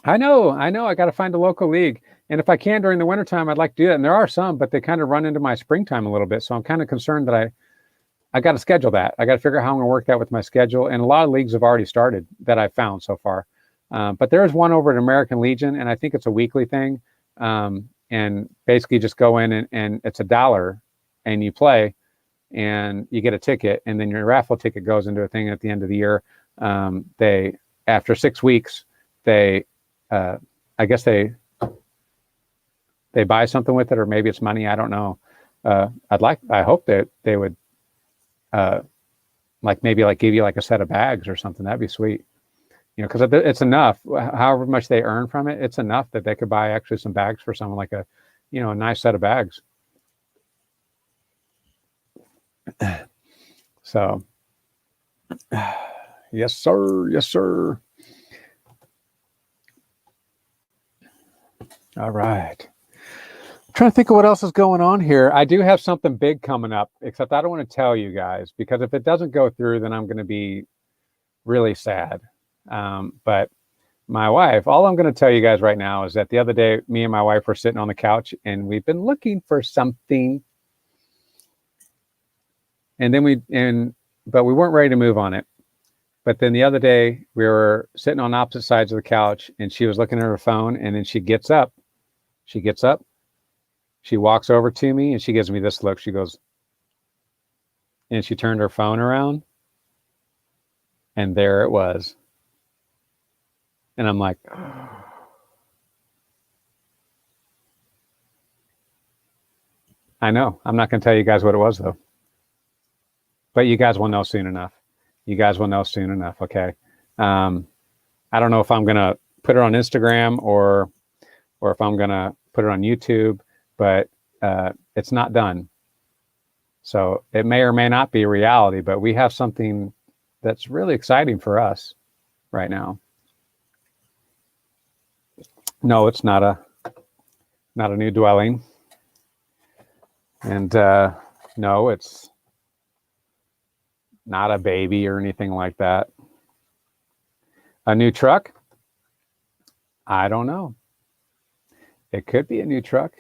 I know. I got to find a local league, and if I can during the wintertime, I'd like to do that. And there are some, but they kind of run into my springtime a little bit. So I'm kind of concerned that I got to schedule that. I got to figure out how I'm going to work that with my schedule. And a lot of leagues have already started that I've found so far. But there is one over at American Legion, and I think it's a weekly thing. And basically just go in and it's $1 and you play and you get a ticket, and then your raffle ticket goes into a thing at the end of the year. They, after 6 weeks, they, I guess they buy something with it, or maybe it's money. I don't know. I hope that they would, maybe give you like a set of bags or something. That'd be sweet. Because it's enough, however much they earn from it, it's enough that they could buy actually some bags for someone, like a nice set of bags. So, yes, sir. Yes, sir. All right. I'm trying to think of what else is going on here. I do have something big coming up, except I don't want to tell you guys, because if it doesn't go through, then I'm going to be really sad. But my wife, all I'm going to tell you guys right now is that the other day, me and my wife were sitting on the couch and we've been looking for something. And then but we weren't ready to move on it. But then the other day we were sitting on opposite sides of the couch and she was looking at her phone, and then she gets up, she walks over to me and she gives me this look. She goes, and she turned her phone around and there it was. And I'm like, I know. I'm not going to tell you guys what it was, though. But you guys will know soon enough. Okay. I don't know if I'm going to put it on Instagram or if I'm going to put it on YouTube, but it's not done. So it may or may not be reality, but we have something that's really exciting for us right now. No, it's not a new dwelling. And no, it's not a baby or anything like that. A new truck? I don't know. It could be a new truck.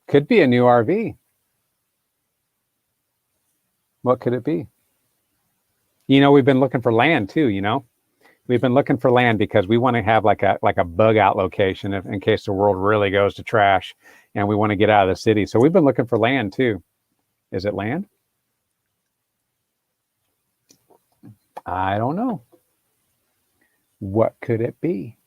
Could be a new RV. What could it be? We've been looking for land too, We've been looking for land because we want to have like a bug out location in case the world really goes to trash and we want to get out of the city. So we've been looking for land too. Is it land? I don't know. What could it be?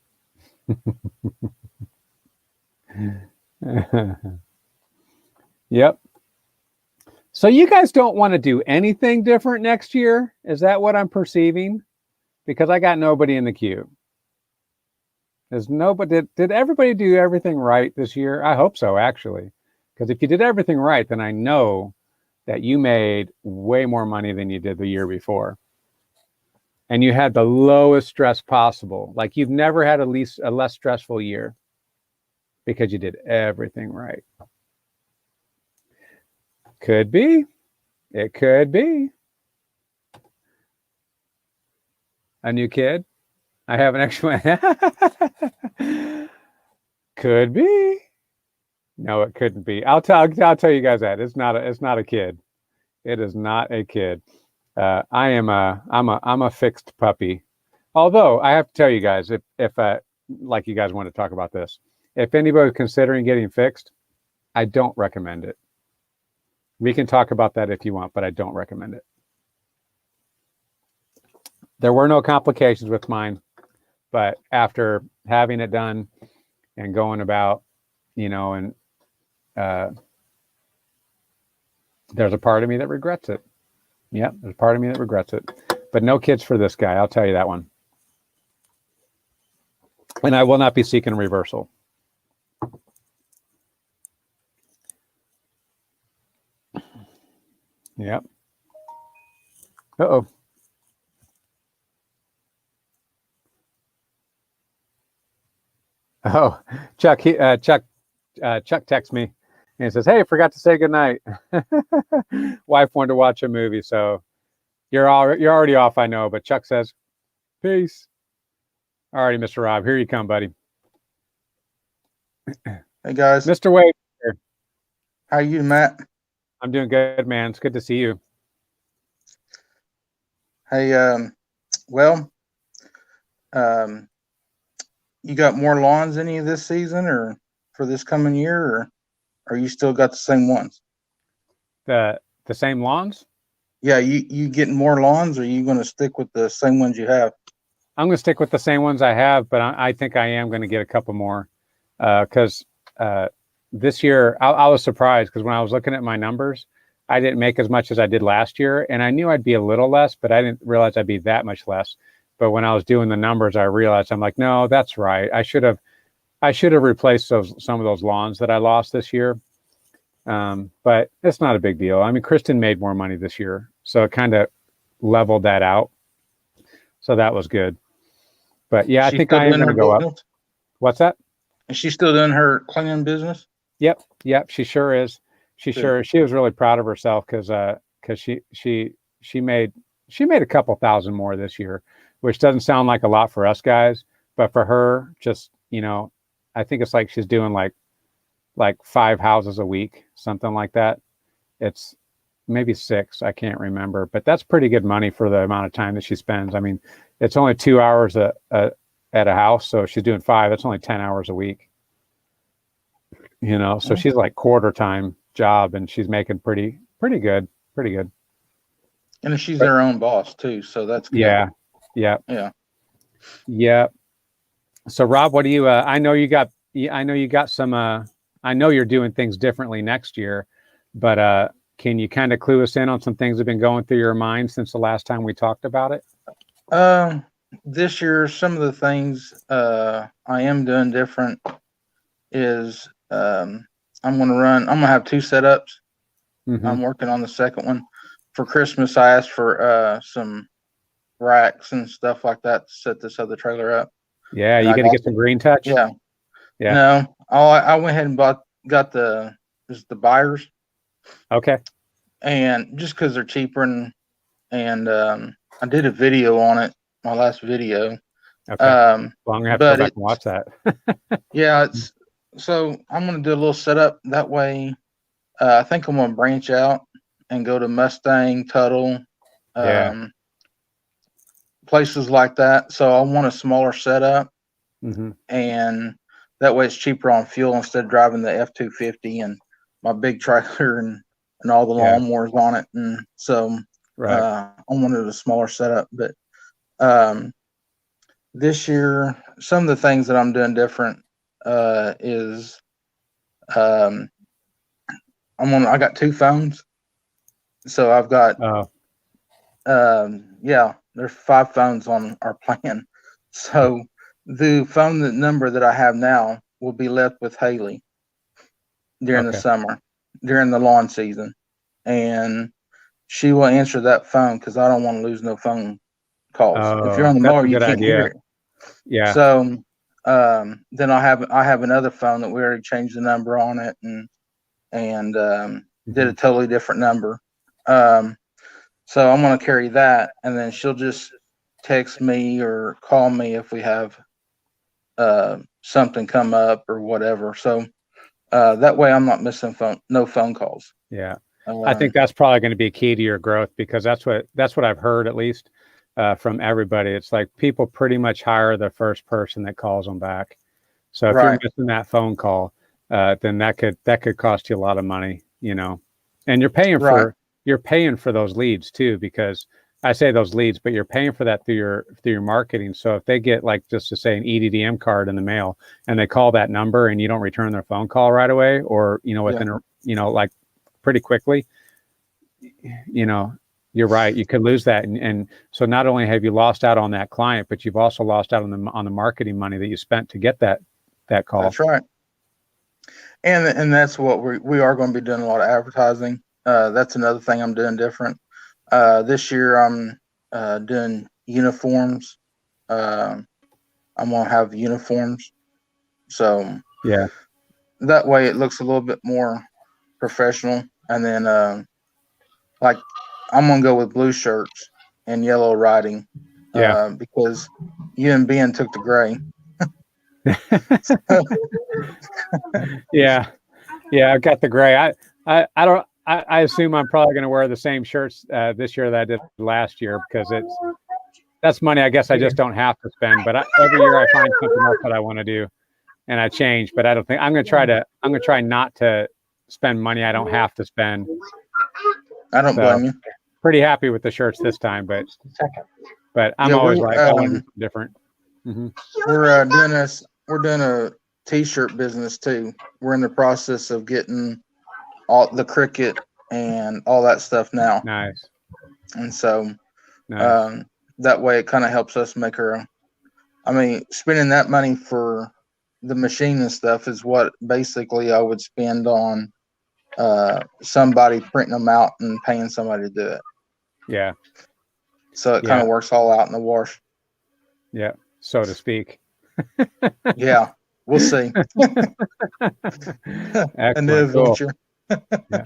Yep. So you guys don't want to do anything different next year? Is that what I'm perceiving? Because I got nobody in the queue. There's nobody. Did everybody do everything right this year? I hope so, actually. Because if you did everything right, then I know that you made way more money than you did the year before. And you had the lowest stress possible. Like you've never had a less stressful year because you did everything right. Could be. It could be. A new kid? I have an extra one. Could be. No, it couldn't be. I'll tell you guys that. It's not a kid. It is not a kid. I'm a fixed puppy. Although I have to tell you guys, if like you guys want to talk about this, if anybody's considering getting fixed, I don't recommend it. We can talk about that if you want, but I don't recommend it. There were no complications with mine, but after having it done and going about, and there's a part of me that regrets it. Yep, there's part of me that regrets it. But no kids for this guy, I'll tell you that one. And I will not be seeking a reversal. Yep. Uh-oh. Oh, Chuck, Chuck texts me and he says, "Hey, forgot to say goodnight." Wife wanted to watch a movie, so you're already off, I know. But Chuck says, "Peace." All righty, Mr. Rob, here you come, buddy. Hey guys, Mr. Wade. how you, Matt? I'm doing good, man. It's good to see you. Hey, well, you got more lawns any of this season, or for this coming year, or you still got the same ones? The same lawns? Yeah, you getting more lawns, or are you going to stick with the same ones you have? I'm going to stick with the same ones I have, but I think I am going to get a couple more because this year I was surprised because when I was looking at my numbers, I didn't make as much as I did last year, and I knew I'd be a little less, but I didn't realize I'd be that much less. But when I was doing the numbers, I realized I'm like, no, that's right. I should have replaced some of those lawns that I lost this year. But it's not a big deal. I mean, Kristen made more money this year, so it kind of leveled that out. So that was good. But yeah, I think I am going to go up. What's that? Is she still doing her cleaning business? Yep. She sure is. She was really proud of herself because she made a couple thousand more this year, which doesn't sound like a lot for us guys, but for her, just I think it's like she's doing like 5 houses a week, something like that. It's maybe 6, I can't remember, but that's pretty good money for the amount of time that she spends. I mean, it's only 2 hours at a house, so if she's doing 5, that's only 10 hours a week. So she's like quarter time job, and she's making pretty good. And she's their own boss too, so that's good. Yeah. So Rob, what do you? I know you got some. I know you're doing things differently next year, but can you kind of clue us in on some things that have been going through your mind since the last time we talked about it? This year, some of the things I am doing different is I'm gonna have 2 setups. Mm-hmm. I'm working on the second one. For Christmas, I asked for some racks and stuff like that to set this other trailer up. Yeah, and you gonna get some green touch? Yeah. No, I went ahead and got the buyers. Okay. And just because they're cheaper, and I did a video on it, my last video. Okay. Well, I'm gonna have to go back and watch that. Yeah, so I'm gonna do a little setup that way. I think I'm gonna branch out and go to Mustang, Tuttle, places like that. So I want a smaller setup, and that way it's cheaper on fuel instead of driving the F-250 and my big trailer and all the lawnmowers on it. And so I wanted a smaller setup. But this year, some of the things that I'm doing different is I got 2 phones. So I've got there's 5 phones on our plan. So the phone number that I have now will be left with Haley during the summer, during the lawn season, and she will answer that phone because I don't want to lose no phone calls. If you're on the mower, you can't hear it. Yeah. So then I have another phone that we already changed the number on it and did a totally different number. So I'm going to carry that, and then she'll just text me or call me if we have something come up or whatever. So that way I'm not missing no phone calls. Yeah. I think that's probably going to be key to your growth, because that's what I've heard, at least from everybody. It's like people pretty much hire the first person that calls them back. So if you're missing that phone call, then that could cost you a lot of money, and you're paying for those leads too, because I say those leads, but you're paying for that through your marketing. So if they get, like, just to say, an EDDM card in the mail and they call that number and you don't return their phone call right away, or within like pretty quickly, You're right. You could lose that, and so not only have you lost out on that client, but you've also lost out on the marketing money that you spent to get that call. That's right. And that's what we are going to be doing, a lot of advertising. That's another thing I'm doing different. This year I'm doing uniforms. I'm going to have uniforms, so Yeah. that way it looks a little bit more professional. And then like I'm going to go with blue shirts and yellow writing. Yeah. Because you and Ben took the gray. Yeah. I've got the gray. I assume I'm probably going to wear the same shirts this year that I did last year, because that's money I guess I just don't have to spend. But every year I find something else that I want to do, and I change. But I don't think I'm going to try not to spend money I don't have to spend. I don't blame you. Pretty happy with the shirts this time, but I'm always like, I want to do something different. Mm-hmm. We're doing a t-shirt business too. We're in the process of getting all the Cricut and all that stuff now. Nice. And so that way it kind of helps us make spending that money for the machine and stuff is what basically I would spend on somebody printing them out and paying somebody to do it. Yeah. So it kind of works all out in the wash. Yeah, so to speak. Yeah, we'll see. A new adventure. Yeah.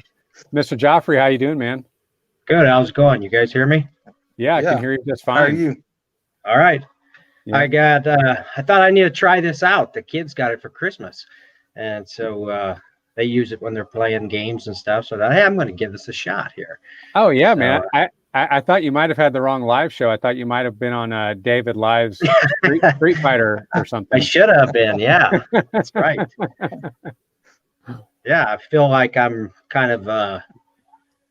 Mr. Joffrey, how you doing, man? Good. How's it going? You guys hear me? Yeah, I can hear you just fine. How are you? All right. Yeah. I thought I need to try this out. The kids got it for Christmas. And so they use it when they're playing games and stuff. So hey, I'm going to give this a shot here. Oh yeah, man. I thought you might have had the wrong live show. I thought you might have been on David Live's Street Fighter or something. I should have been. Yeah, that's right. Yeah, I feel like I'm kind of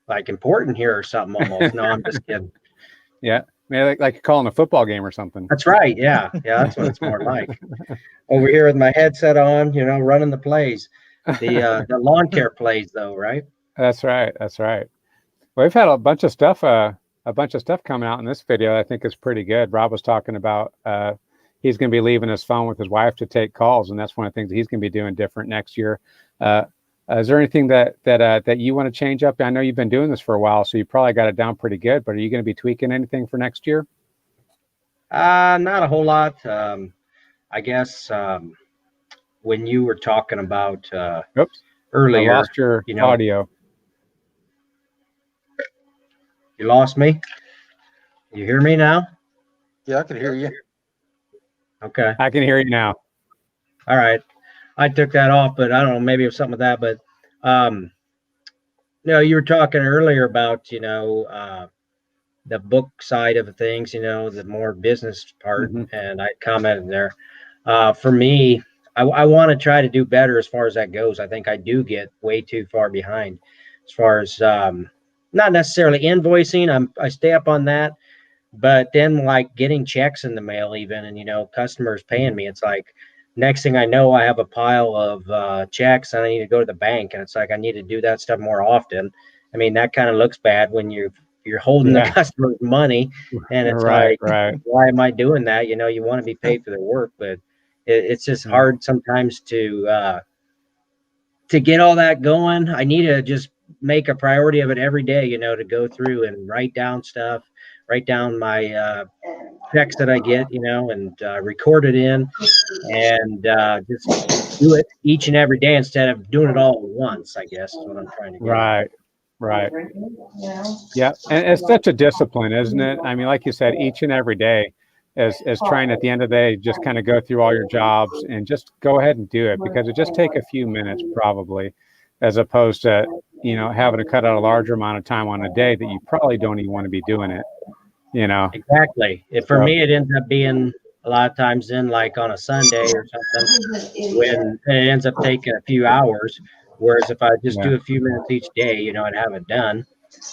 like important here or something almost. No, I'm just kidding. Yeah, maybe like calling a football game or something. That's right. Yeah, that's what it's more like. Over here with my headset on, running the plays, the lawn care plays though, right? That's right. Well, we've had a bunch of stuff coming out in this video that I think is pretty good. Rob was talking about he's going to be leaving his phone with his wife to take calls, and that's one of the things that he's going to be doing different next year. Is there anything that you want to change up? I know you've been doing this for a while, so you probably got it down pretty good. But are you going to be tweaking anything for next year? Not a whole lot. I guess when you were talking about earlier, I lost your audio. You lost me? You hear me now? Yeah, I can hear you. Okay. I can hear you now. All right. I took that off, but I don't know, maybe it was something with that. But you were talking earlier about, the book side of things, the more business part, Mm-hmm. and I commented there. For me, I want to try to do better as far as that goes. I think I do get way too far behind as far as not necessarily invoicing. I stay up on that, but then like getting checks in the mail even, and customers paying me, it's like next thing I know I have a pile of checks and I need to go to the bank, and it's like I need to do that stuff more often. I mean, that kind of looks bad when you're holding the customer's money, and it's right. Why am I doing that? You want to be paid for their work, but it's just hard sometimes to get all that going. I need to just make a priority of it every day, to go through and write down stuff, write down my checks that I get, and record it in, and just do it each and every day instead of doing it all at once, I guess is what I'm trying to get. Right. Yeah. And it's such a discipline, isn't it? I mean, like you said, each and every day is trying at the end of the day, just kind of go through all your jobs and just go ahead and do it, because it just take a few minutes probably, as opposed to, having to cut out a larger amount of time on a day that you probably don't even want to be doing it, Exactly. For me, it ends up being a lot of times then like on a Sunday or something when it ends up taking a few hours. Whereas if I just do a few minutes each day, I'd have it done.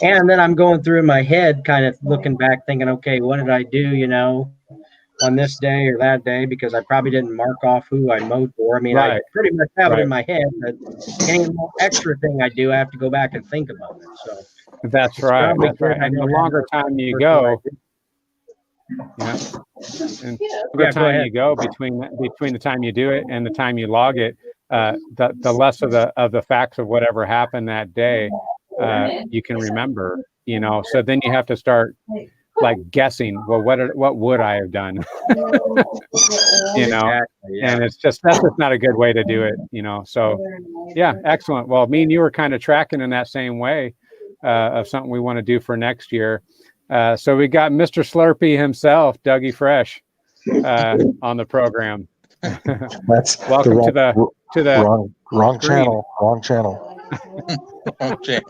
And then I'm going through in my head, kind of looking back, thinking, okay, what did I do, on this day or that day? Because I probably didn't mark off who I mowed for. I mean, I pretty much have it in my head, but any extra thing I do, I have to go back and think about it. So That's right. probably That's right. good I And the don't have longer no time you personal go, idea. yeah, and the Yeah, longer go time ahead. you go between the time you do it and the time you log it, the less of the facts of whatever happened that day you can remember. So then you have to start like guessing. Well, what would I have done? Exactly. Yeah. And that's just not a good way to do it. So yeah, excellent. Well, me and you were kind of tracking in that same way of something we want to do for next year. So we got Mr. Slurpee himself, Dougie Fresh, on the program. That's Welcome the to the wrong screen. channel. Wrong channel. Okay.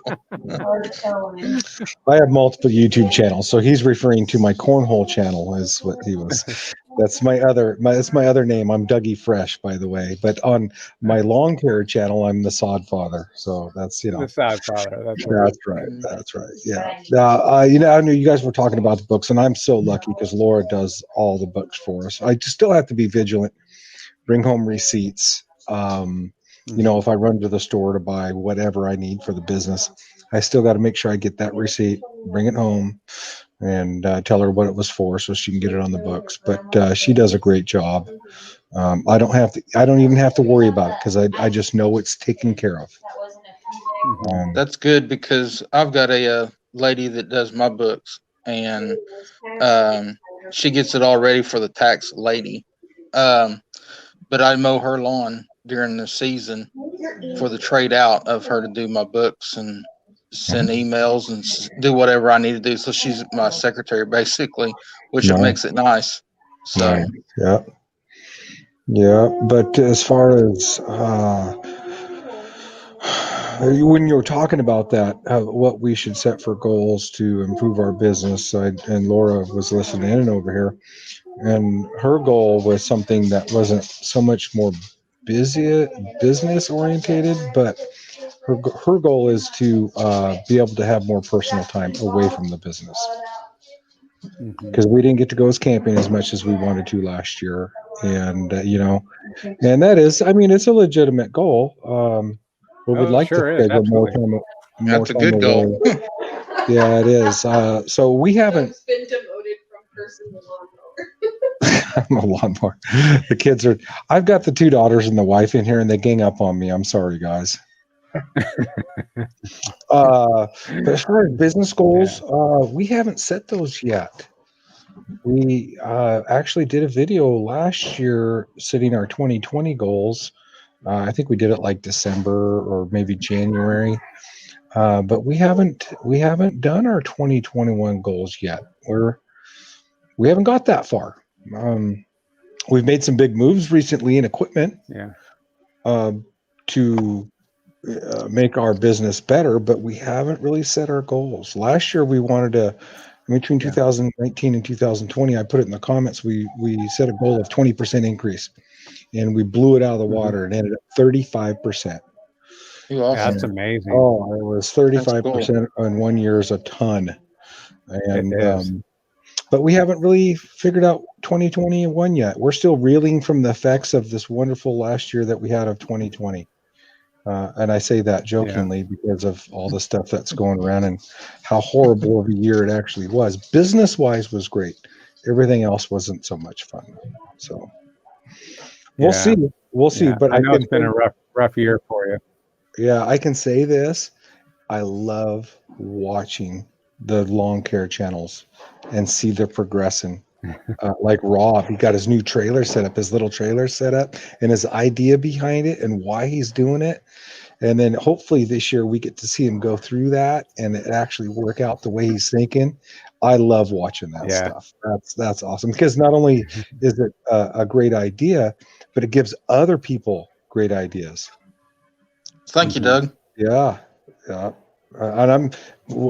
I have multiple YouTube channels, so he's referring to my cornhole channel is what he was. That's my other name. I'm Dougie Fresh, by the way. But on my lawn care channel, I'm the Sod Father. So that's The Sod Father. That's right. That's right. That's right. Yeah. I knew you guys were talking about the books, and I'm so lucky because Laura does all the books for us. I just still have to be vigilant, bring home receipts. If I run to the store to buy whatever I need for the business, I still got to make sure I get that receipt, bring it home, and tell her what it was for, so she can get it on the books. But she does a great job. I don't even have to worry about it because I just know it's taken care of. That's good because I've got a lady that does my books, and she gets it all ready for the tax lady. But I mow her lawn during the season for the trade out of her to do my books and send emails and do whatever I need to do. So she's my secretary basically, which it makes it nice. So Right. Yeah. Yeah. But as far as when you were talking about that, what we should set for goals to improve our business, and Laura was listening in over here, and her goal was something that wasn't so much more business orientated, but her goal is to be able to have more personal time away from the business because we didn't get to go camping as much as we wanted to last year, and and that is, I mean, it's a legitimate goal. But we'd Oh, it like to sure is. schedule more Absolutely. time. that's a good goal. Yeah, it is. So we haven't. Been demoted from person to lawnmower. I'm a lawnmower. The kids are. I've got the two daughters and the wife in here, and they gang up on me. I'm sorry, guys. But as far as business goals, we haven't set those yet. We actually did a video last year setting our 2020 goals. I think we did it like December or maybe January. But we haven't done our 2021 goals yet. We haven't got that far. We've made some big moves recently in equipment to make our business better, but we haven't really set our goals. Last year, we wanted to, between 2019 and 2020, I put it in the comments, we set a goal of 20% increase, and we blew it out of the water and ended up 35%. Awesome. That's amazing. Oh, it was 35% in 1 year is a ton. And it is. but we haven't really figured out 2021 yet. We're still reeling from the effects of this wonderful last year that we had of 2020. And I say that jokingly because of all the stuff that's going around and how horrible of a year it actually was. Business-wise was great. Everything else wasn't so much fun. So we'll see. We'll see. But I know it's been a rough year for you. Yeah, I can say this. I love watching the lawn care channels and see the progression. Like Rob, he got his new trailer set up, his little trailer set up, and his idea behind it and why he's doing it. And then hopefully this year we get to see him go through that and it actually work out the way he's thinking. I love watching that stuff. That's awesome because not only is it a great idea, but it gives other people great ideas. Thank you, Doug. Yeah. And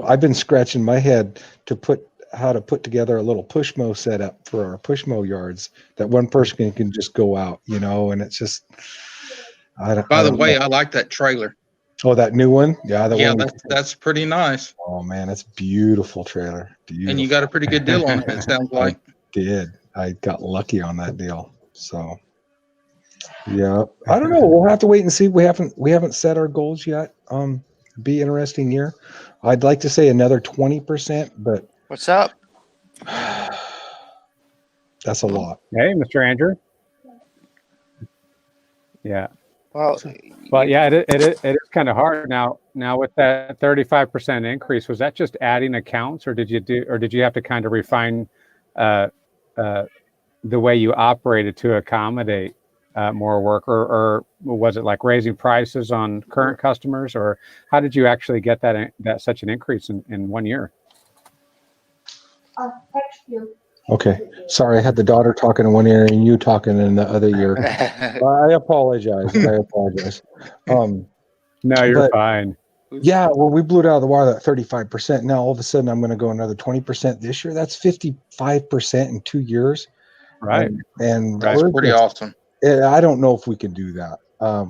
I've been scratching my head to how to put together a little push mow setup for our push mow yards that one person can just go out, and it's just. By the way, I like that trailer. Oh, that new one? Yeah, that's pretty nice. Oh man, it's beautiful trailer. Beautiful. And you got a pretty good deal on it. It sounds like. I got lucky on that deal. So. Yeah, I don't know. We'll have to wait and see. We haven't set our goals yet. be interesting year. I'd like to say another 20%, but What's up? that's a lot. Hey, Mr. Andrew. Yeah. Well, Well, yeah, it is kind of hard now. Now with that 35% increase, was that just adding accounts, or did you have to kind of refine uh, uh, the way you operated to accommodate more work, or was it like raising prices on current customers, or how did you actually get that such an increase in 1 year? I'll text you. Okay. Sorry, I had the daughter talking in one ear and you talking in the other ear. I apologize. No, you're But fine. yeah, well, we blew it out of the water, that 35%. Now all of a sudden I'm going to go another 20% this year. That's 55% in 2 years. Right. And That's we're pretty just, awesome. I don't know if we can do that.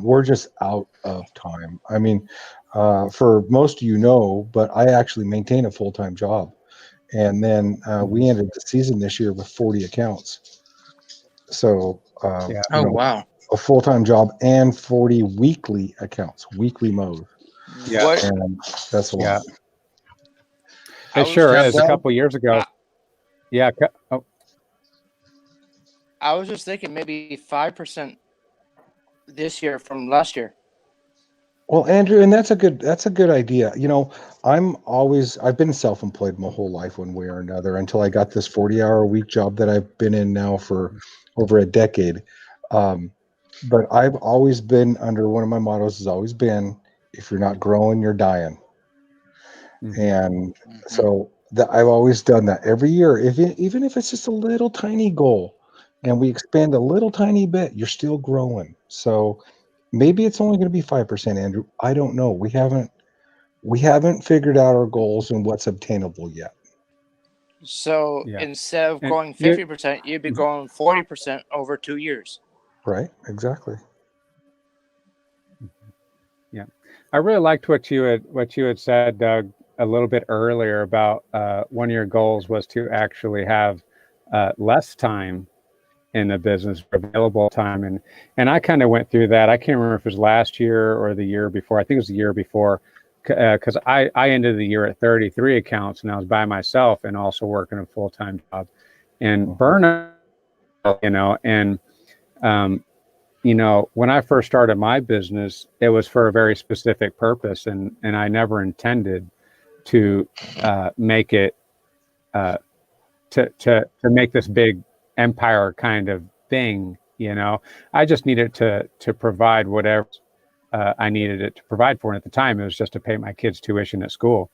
We're just out of time. I mean, for most of you know, but I actually maintain a full-time job. And then we ended the season this year with 40 accounts. So, Yeah. Oh, wow. a full-time job and 40 weekly accounts, weekly mode. Yeah. What? And that's a Yeah. lot. I It was sure just- is. A couple years ago. I- Yeah. Oh, I was just thinking maybe 5% this year from last year. Well, Andrew, and that's a good idea. You know, I've been self-employed my whole life one way or another until I got this 40-hour a week job that I've been in now for over a decade. But I've always been under one of my mottos has always been, if you're not growing, you're dying. And so I've always done that every year. Even if it's just a little tiny goal and we expand a little tiny bit, you're still growing. So maybe it's only going to be 5%, Andrew. I don't know. We haven't figured out our goals and what's obtainable yet. So Yeah. instead of And growing 50%, you'd be growing 40% over 2 years. Right? Exactly. Yeah. I really liked what you had said, Doug, a little bit earlier about one of your goals was to actually have less time in the business, available time, and I kind of went through that. I can't remember if it was last year or the year before. I think it was the year before, because I ended the year at 33 accounts, and I was by myself and also working a full-time job, and burnout, and when I first started my business, it was for a very specific purpose, and I never intended to make it to make this big empire kind of thing. I just needed to provide whatever I needed it to provide for. And at the time, it was just to pay my kids' tuition at school,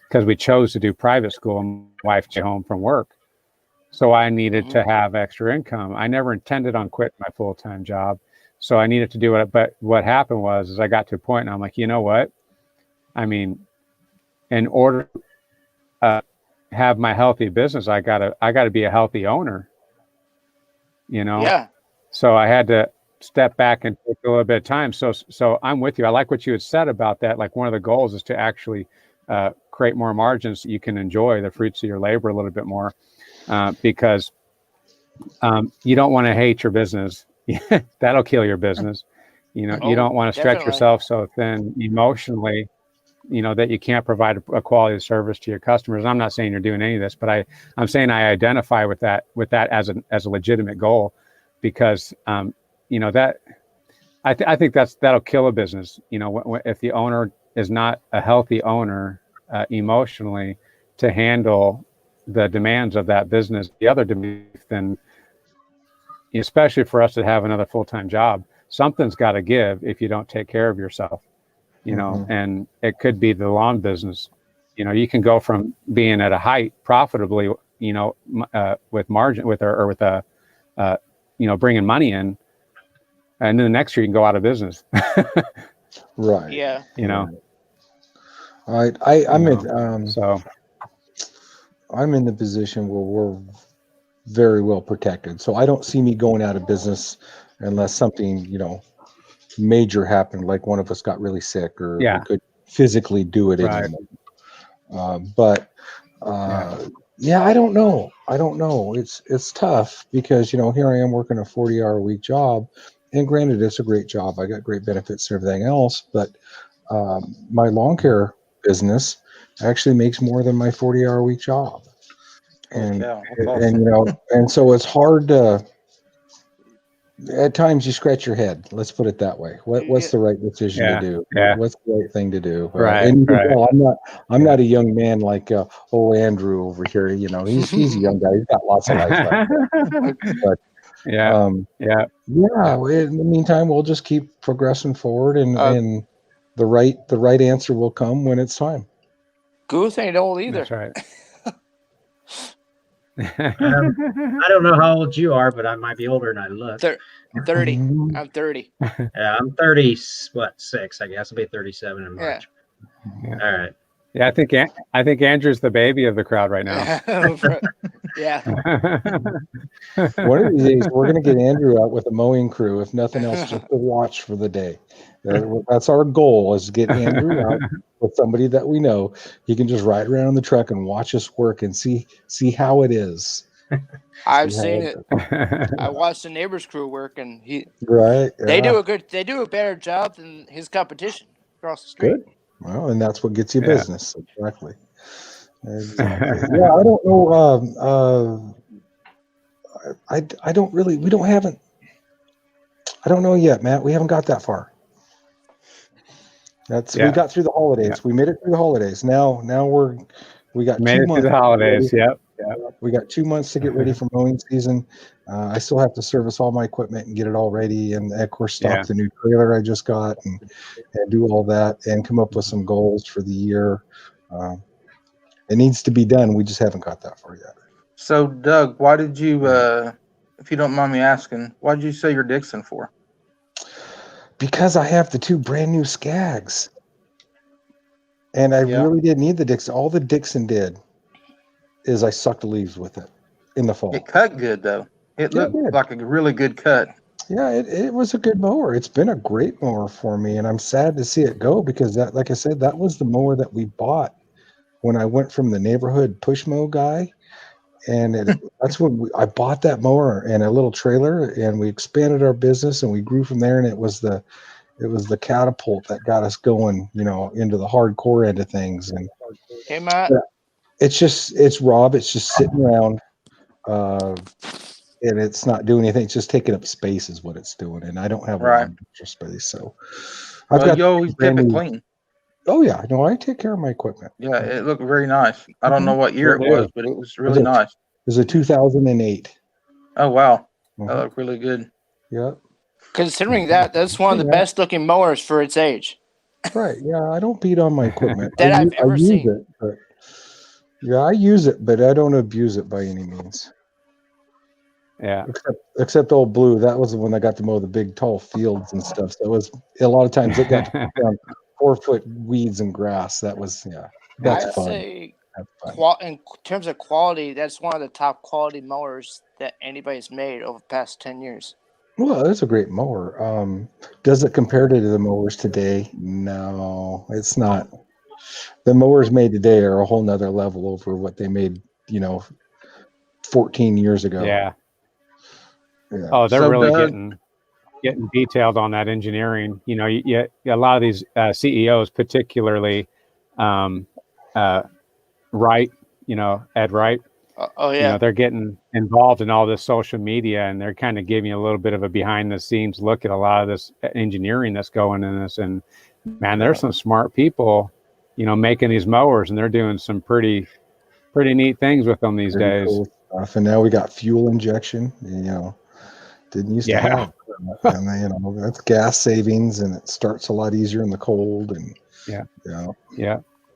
because we chose to do private school and my wife stayed home from work. So I needed to have extra income. I never intended on quitting my full-time job. So I needed to do it. But what happened was I got to a point and I'm like, you know what? I mean, in order to have my healthy business, I gotta be a healthy owner. Yeah. So I had to step back and take a little bit of time. So I'm with you. I like what you had said about that. Like, one of the goals is to actually create more margins so you can enjoy the fruits of your labor a little bit more, because you don't want to hate your business. That'll kill your business. You don't want to stretch definitely. yourself so thin emotionally, that you can't provide a quality of service to your customers. I'm not saying you're doing any of this, but I'm saying I identify with that as a legitimate goal, because that I think that'll kill a business. If the owner is not a healthy owner emotionally to handle the demands of that business, the other demands, then especially for us to have another full-time job, something's got to give if you don't take care of yourself. And it could be the lawn business. You can go from being at a height profitably, with margin, with bringing money in, and then the next year you can go out of business. Right. Yeah. I'm in the position where we're very well protected. So I don't see me going out of business unless something, major happened, like one of us got really sick or we could physically do it anymore. I don't know. It's tough because, here I am working a 40-hour a week job, and granted, it's a great job. I got great benefits and everything else, but my lawn care business actually makes more than my 40-hour week job. Holy And, cow, that's and, awesome. and so it's hard to, at times you scratch your head. Let's put it that way. What's the right decision to do? Yeah. What's the right thing to do? Right, And you can right. tell I'm not a young man like Andrew over here. He's a young guy. He's got lots of life left. But yeah. in the meantime, we'll just keep progressing forward, and the right answer will come when it's time. Goose ain't old either. That's right. I don't know how old you are, but I might be older than I look. 30. I'm 30. Yeah, I'm 6, I guess. I'll be 37 in March. Yeah. All right. Yeah, I think Andrew's the baby of the crowd right now. Yeah. One of these days, we're going to get Andrew out with a mowing crew, if nothing else, just to watch for the day. That's our goal, is to get Andrew out with somebody that we know. He can just ride around in the truck and watch us work and see how it is. I've seen it. I watched the neighbor's crew work, and they do a better job than his competition across the street. Good. Well, and that's what gets you business. Exactly. Yeah, I don't know. I don't know yet, Matt. We haven't got that far. We got through the holidays. Yeah. We made it through the holidays. Now we got made 2 it months. Through the holidays. Yep. We got 2 months to get ready for mowing season. I still have to service all my equipment and get it all ready, and of course stock the new trailer I just got and do all that and come up with some goals for the year. It needs to be done. We just haven't got that far yet. So, Doug, why did you, if you don't mind me asking, why did you sell your Dixon for? Because I have the 2 brand new Skags. And I really didn't need the Dixon. All the Dixon did is I sucked the leaves with it in the fall. It cut good, though. It looked like a really good cut. Yeah, it was a good mower. It's been a great mower for me, and I'm sad to see it go because that, like I said, that was the mower that we bought when I went from the neighborhood push mow guy. And that's when I bought that mower and a little trailer, and we expanded our business and we grew from there. And it was the catapult that got us going, into the hardcore end of things. And hey, Matt, it's Rob. It's just sitting around, and it's not doing anything. It's just taking up space is what it's doing. And I don't have a lot of extra space, so you always kept it clean. Oh yeah, no, I take care of my equipment. Yeah, it looked very nice. I don't know what year it was, but it was really nice. It was a 2008. Oh wow, that looked really good. Yeah. Considering that's one of the best looking mowers for its age. Right. Yeah, I don't beat on my equipment. that I've ever seen. It, but I use it, but I don't abuse it by any means. Yeah. Except old Blue, that was the one that got to mow the big tall fields and stuff. So it was a lot of times it got to down 4-foot weeds and grass. That was that's I'd fun. say in terms of quality, that's one of the top quality mowers that anybody's made over the past 10 years. Well, it's a great mower. Does it compare to the mowers today? No, it's not. The mowers made today are a whole nother level over what they made, 14 years ago. Yeah. Oh, they're really getting detailed on that engineering. A lot of these CEOs, particularly Wright, Ed Wright. They're getting involved in all this social media, and they're kind of giving you a little bit of a behind the scenes look at a lot of this engineering that's going in this. And man, there's some smart people, making these mowers, and they're doing some pretty neat things with them these days. Cool stuff. And now we got fuel injection, didn't used to have, and that's gas savings, and it starts a lot easier in the cold. And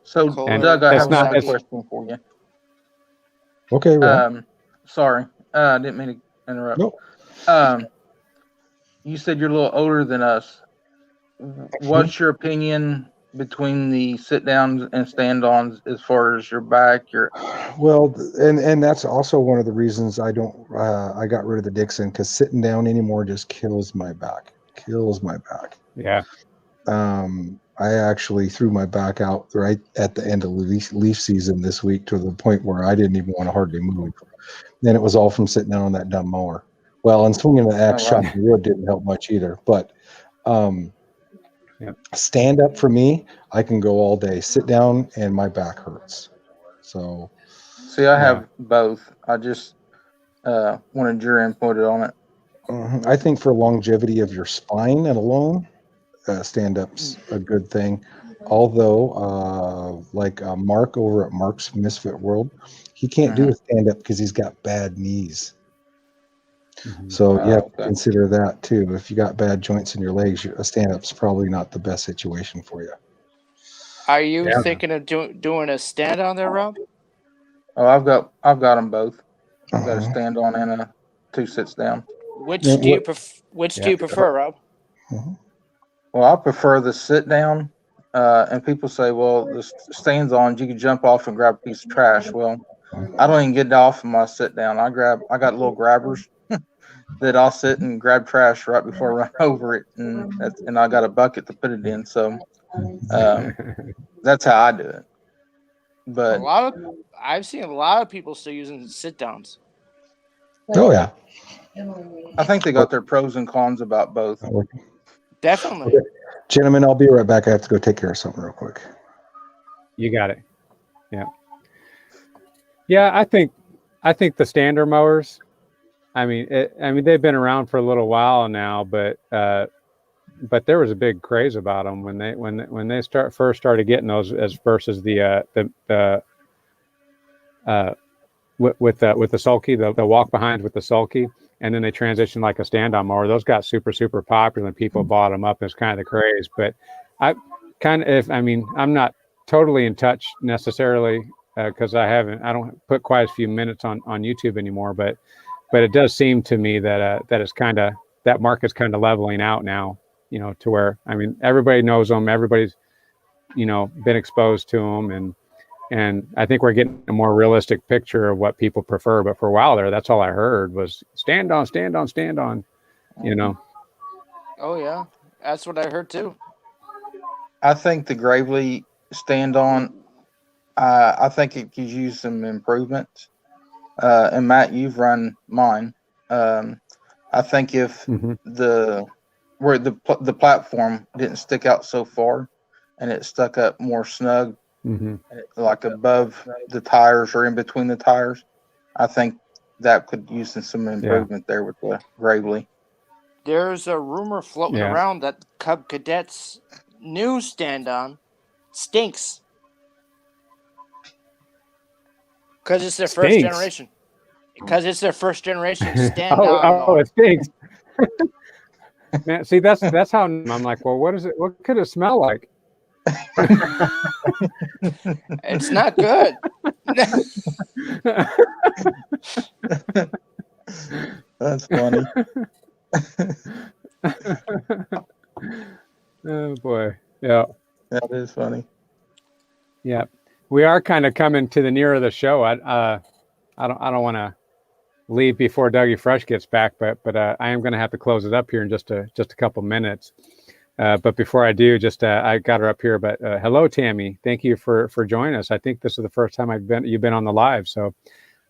So Doug, I have another question for you. Okay. Right. Sorry, I didn't mean to interrupt. Nope. You said you're a little older than us. What's your opinion between the sit downs and stand ons as far as your back? Well, and that's also one of the reasons I got rid of the Dixon, because sitting down anymore just kills my back. Yeah. I actually threw my back out right at the end of leaf season this week, to the point where I didn't even want to hardly move. Then it was all from sitting down on that dumb mower. Well, and swinging the axe chopping wood didn't help much either. But Stand up for me, I can go all day. Sit down and my back hurts. So see, I have both. I just wanted your input on it. I think for longevity of your spine and alone, stand-up's a good thing. Although, like Mark over at Mark's Misfit World, he can't do a stand-up because he's got bad knees. So you have to consider that too. If you got bad joints in your legs, a stand-up's probably not the best situation for you. Are you thinking of doing a stand on there, Rob? Oh, I've got them both. I've got a stand on and a 2 sits down. Which do you prefer, Rob? Well, I prefer the sit down. And people say, well, the stands on, you can jump off and grab a piece of trash. Well, I don't even get off of my sit down. I got little grabbers that I'll sit and grab trash right before I run over it, and I got a bucket to put it in. So that's how I do it. But I've seen a lot of people still using sit downs. Oh yeah, I think they got their pros and cons about both. Definitely. Okay. Gentlemen, I'll be right back. I have to go take care of something real quick. You got it. Yeah. I think the stander mowers. I mean, they've been around for a little while now, but there was a big craze about them when they first started getting those, as versus with the sulky, the walk behinds with the sulky, and then they transitioned like a stand-on mower. Those got super popular, and people bought them up. It's kind of the craze. But I'm not totally in touch necessarily because I don't put quite a few minutes on YouTube anymore. But it does seem to me that it's that market's kind of leveling out now. To where everybody knows them, everybody's been exposed to them, and I think we're getting a more realistic picture of what people prefer. But for a while there, that's all I heard was stand on. Oh yeah, that's what I heard too. I think the Gravely stand on. I think it could use some improvements. And Matt, you've run mine. I think if the platform didn't stick out so far, and it stuck up more snug, like above the tires or in between the tires, I think that could use some improvement there with the Gravely. There's a rumor floating around that Cub Cadet's new stand-on stinks because it's their first generation. Because it's their first generation stand-on. It stinks. Man, see, that's how I'm like, well, what is it? What could it smell like? It's not good. That's funny. Oh boy, yeah, that is funny. Yeah, we are kind of coming to the nearer the show. I don't want to leave before Dougie Fresh gets back, but I am going to have to close it up here in just a couple minutes. But before I do, I got her up here. But hello, Tammy. Thank you for joining us. I think this is the first time you've been on the live, so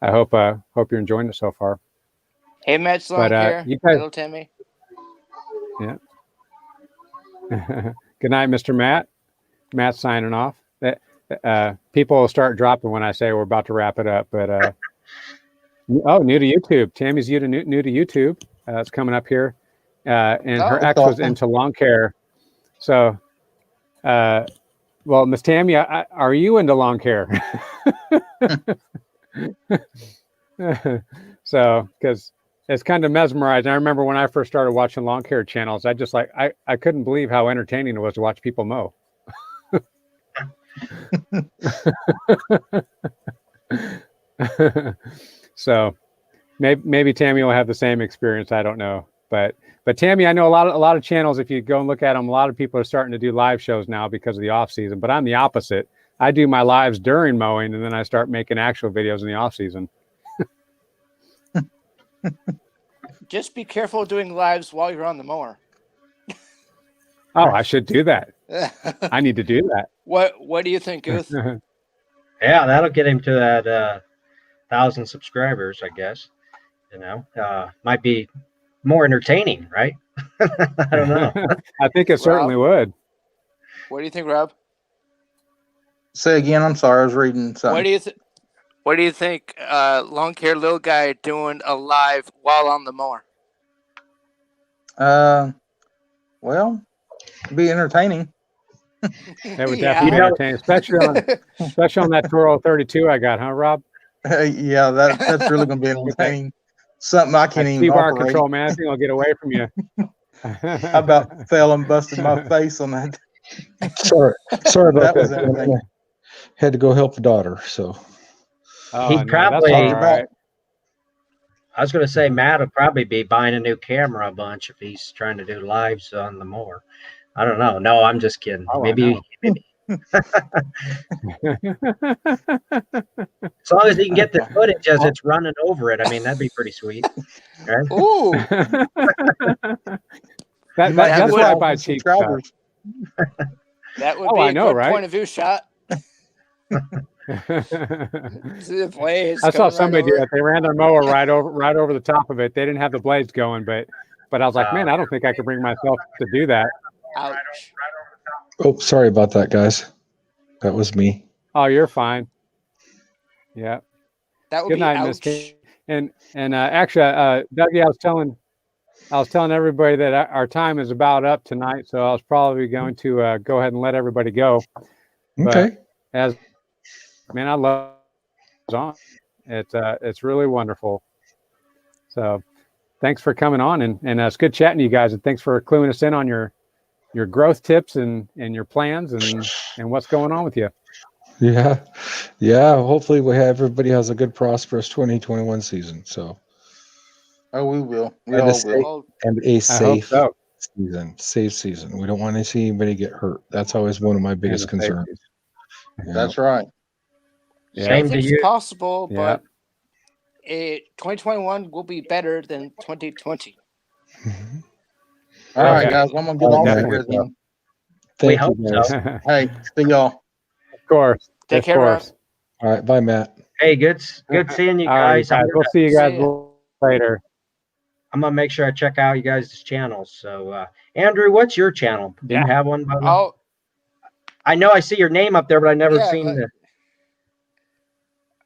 I hope you're enjoying it so far. Hey, Matt's long hair. Hello, Tammy. Yeah. Good night, Mr. Matt. Matt's signing off. People will start dropping when I say we're about to wrap it up. But new to YouTube. Tammy's new to YouTube. It's coming up here. And her ex was into lawn care. So, well, Miss Tammy, are you into lawn care? So, because it's kind of mesmerizing. I remember when I first started watching lawn care channels, I couldn't believe how entertaining it was to watch people mow. So maybe Tammy will have the same experience. I don't know. But Tammy, I know a lot of channels, if you go and look at them, a lot of people are starting to do live shows now because of the off season. But I'm the opposite. I do my lives during mowing, and then I start making actual videos in the off season. Just be careful doing lives while you're on the mower. Oh, I should do that. I need to do that. What do you think, Guth? Yeah, that'll get him to that 1,000 subscribers, I guess. Might be more entertaining, right? I don't know. I think it certainly would. What do you think, Rob? Say again. I'm sorry. I was reading What something. do you think? What do you think? Long hair little guy doing a live while on the mower. Well, it'd be entertaining. That would definitely be entertaining, especially on that Toro 32 I got, huh, Rob? Yeah, that's really going to be entertaining. Something I can't even T-bar operate. control, man. I think I'll get away from you. I about fell and busted my face on that. Sorry about That was that. entertaining. Had to go help the daughter. So Oh, He'd no, that's probably- all right. I was going to say Matt will probably be buying a new camera a bunch if he's trying to do lives on the mower. I don't know. No, I'm just kidding. Oh, I maybe as long as he can get the footage as it's running over it. I mean, that'd be pretty sweet. Right? Ooh, That's why I buy cheap stuff. subscribers. that would Oh, be I a know, good right? point of view shot. See the blades I saw coming somebody right do over. that. They ran their mower right over the top of it. They didn't have the blades going, but I was like, man, I don't think I could bring myself to do that. Ouch. oh, sorry about that, guys. That was me. Oh, you're fine. Yeah. That would Good be night, Miss ouch. Kate. And actually, Dougie, I was telling everybody that our time is about up tonight, so I was probably going to go ahead and let everybody go. But Okay. man, I love it on. It's really wonderful. So thanks for coming on, and it's good chatting to you guys, and thanks for cluing us in on your growth tips and your plans and what's going on with you. Yeah. Hopefully everybody has a good, prosperous 2021 season. So Oh, we will. We And all a will. Oh, and a I hope safe so. season. Safe season. We don't want to see anybody get hurt. That's always one of my biggest And the concerns. safeties. Yeah. That's right. Yeah. Same to anything's you. possible, Yeah. but 2021 will be better than 2020. Mhm. All right, Okay. guys. I'm gonna get Oh, off definitely here then. We Thank hope you, guys. so. Of Hey, see y'all. course. Take Of care, Rob. course. All right. Bye, Matt. Hey, good seeing you All right, guys. guys. We'll see you guys See ya. later. I'm gonna make sure I check out you guys' channels. So, Andrew, what's your channel? Do you have one? By the way? Oh, I know I see your name up there, but I never Yeah, seen but- the.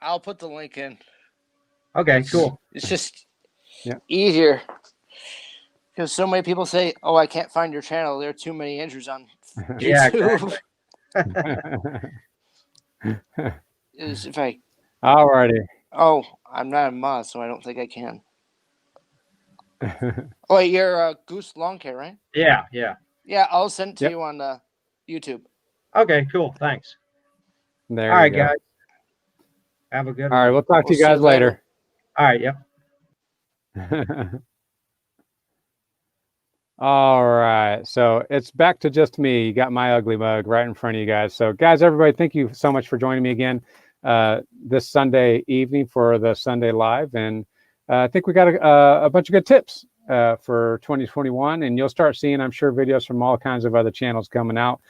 I'll put the link in. Okay, cool. It's just Yeah. easier because so many people say, "Oh, I can't find your channel. There are too many Andrews on Yeah, YouTube." Is if I All righty. I'm not a mod, so I don't think I can. Oh, wait, you're Goose Long Hair, right? Yeah. Yeah, I'll send it to Yep. you on YouTube. Okay, cool. Thanks. There All you right, go. guys. Have a good All right, one. we'll talk to We'll you guys see you later. later. All right, yep. All right, so it's back to just me. You got my ugly mug right in front of you guys. So, guys, everybody, thank you so much for joining me again this Sunday evening for the Sunday Live. And I think we got a bunch of good tips for 2021. And you'll start seeing, I'm sure, videos from all kinds of other channels coming out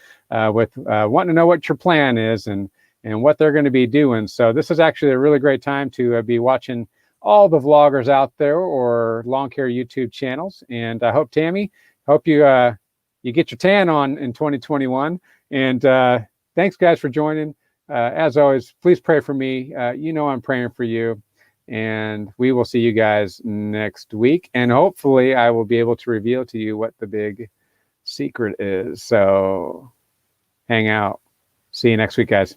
with wanting to know what your plan is and what they're going to be doing. So this is actually a really great time to be watching all the vloggers out there or lawn care YouTube channels. And I hope, Tammy, you get your tan on in 2021. And thanks, guys, for joining. As always, please pray for me. You know I'm praying for you. And we will see you guys next week. And hopefully I will be able to reveal to you what the big secret is. So hang out. See you next week, guys.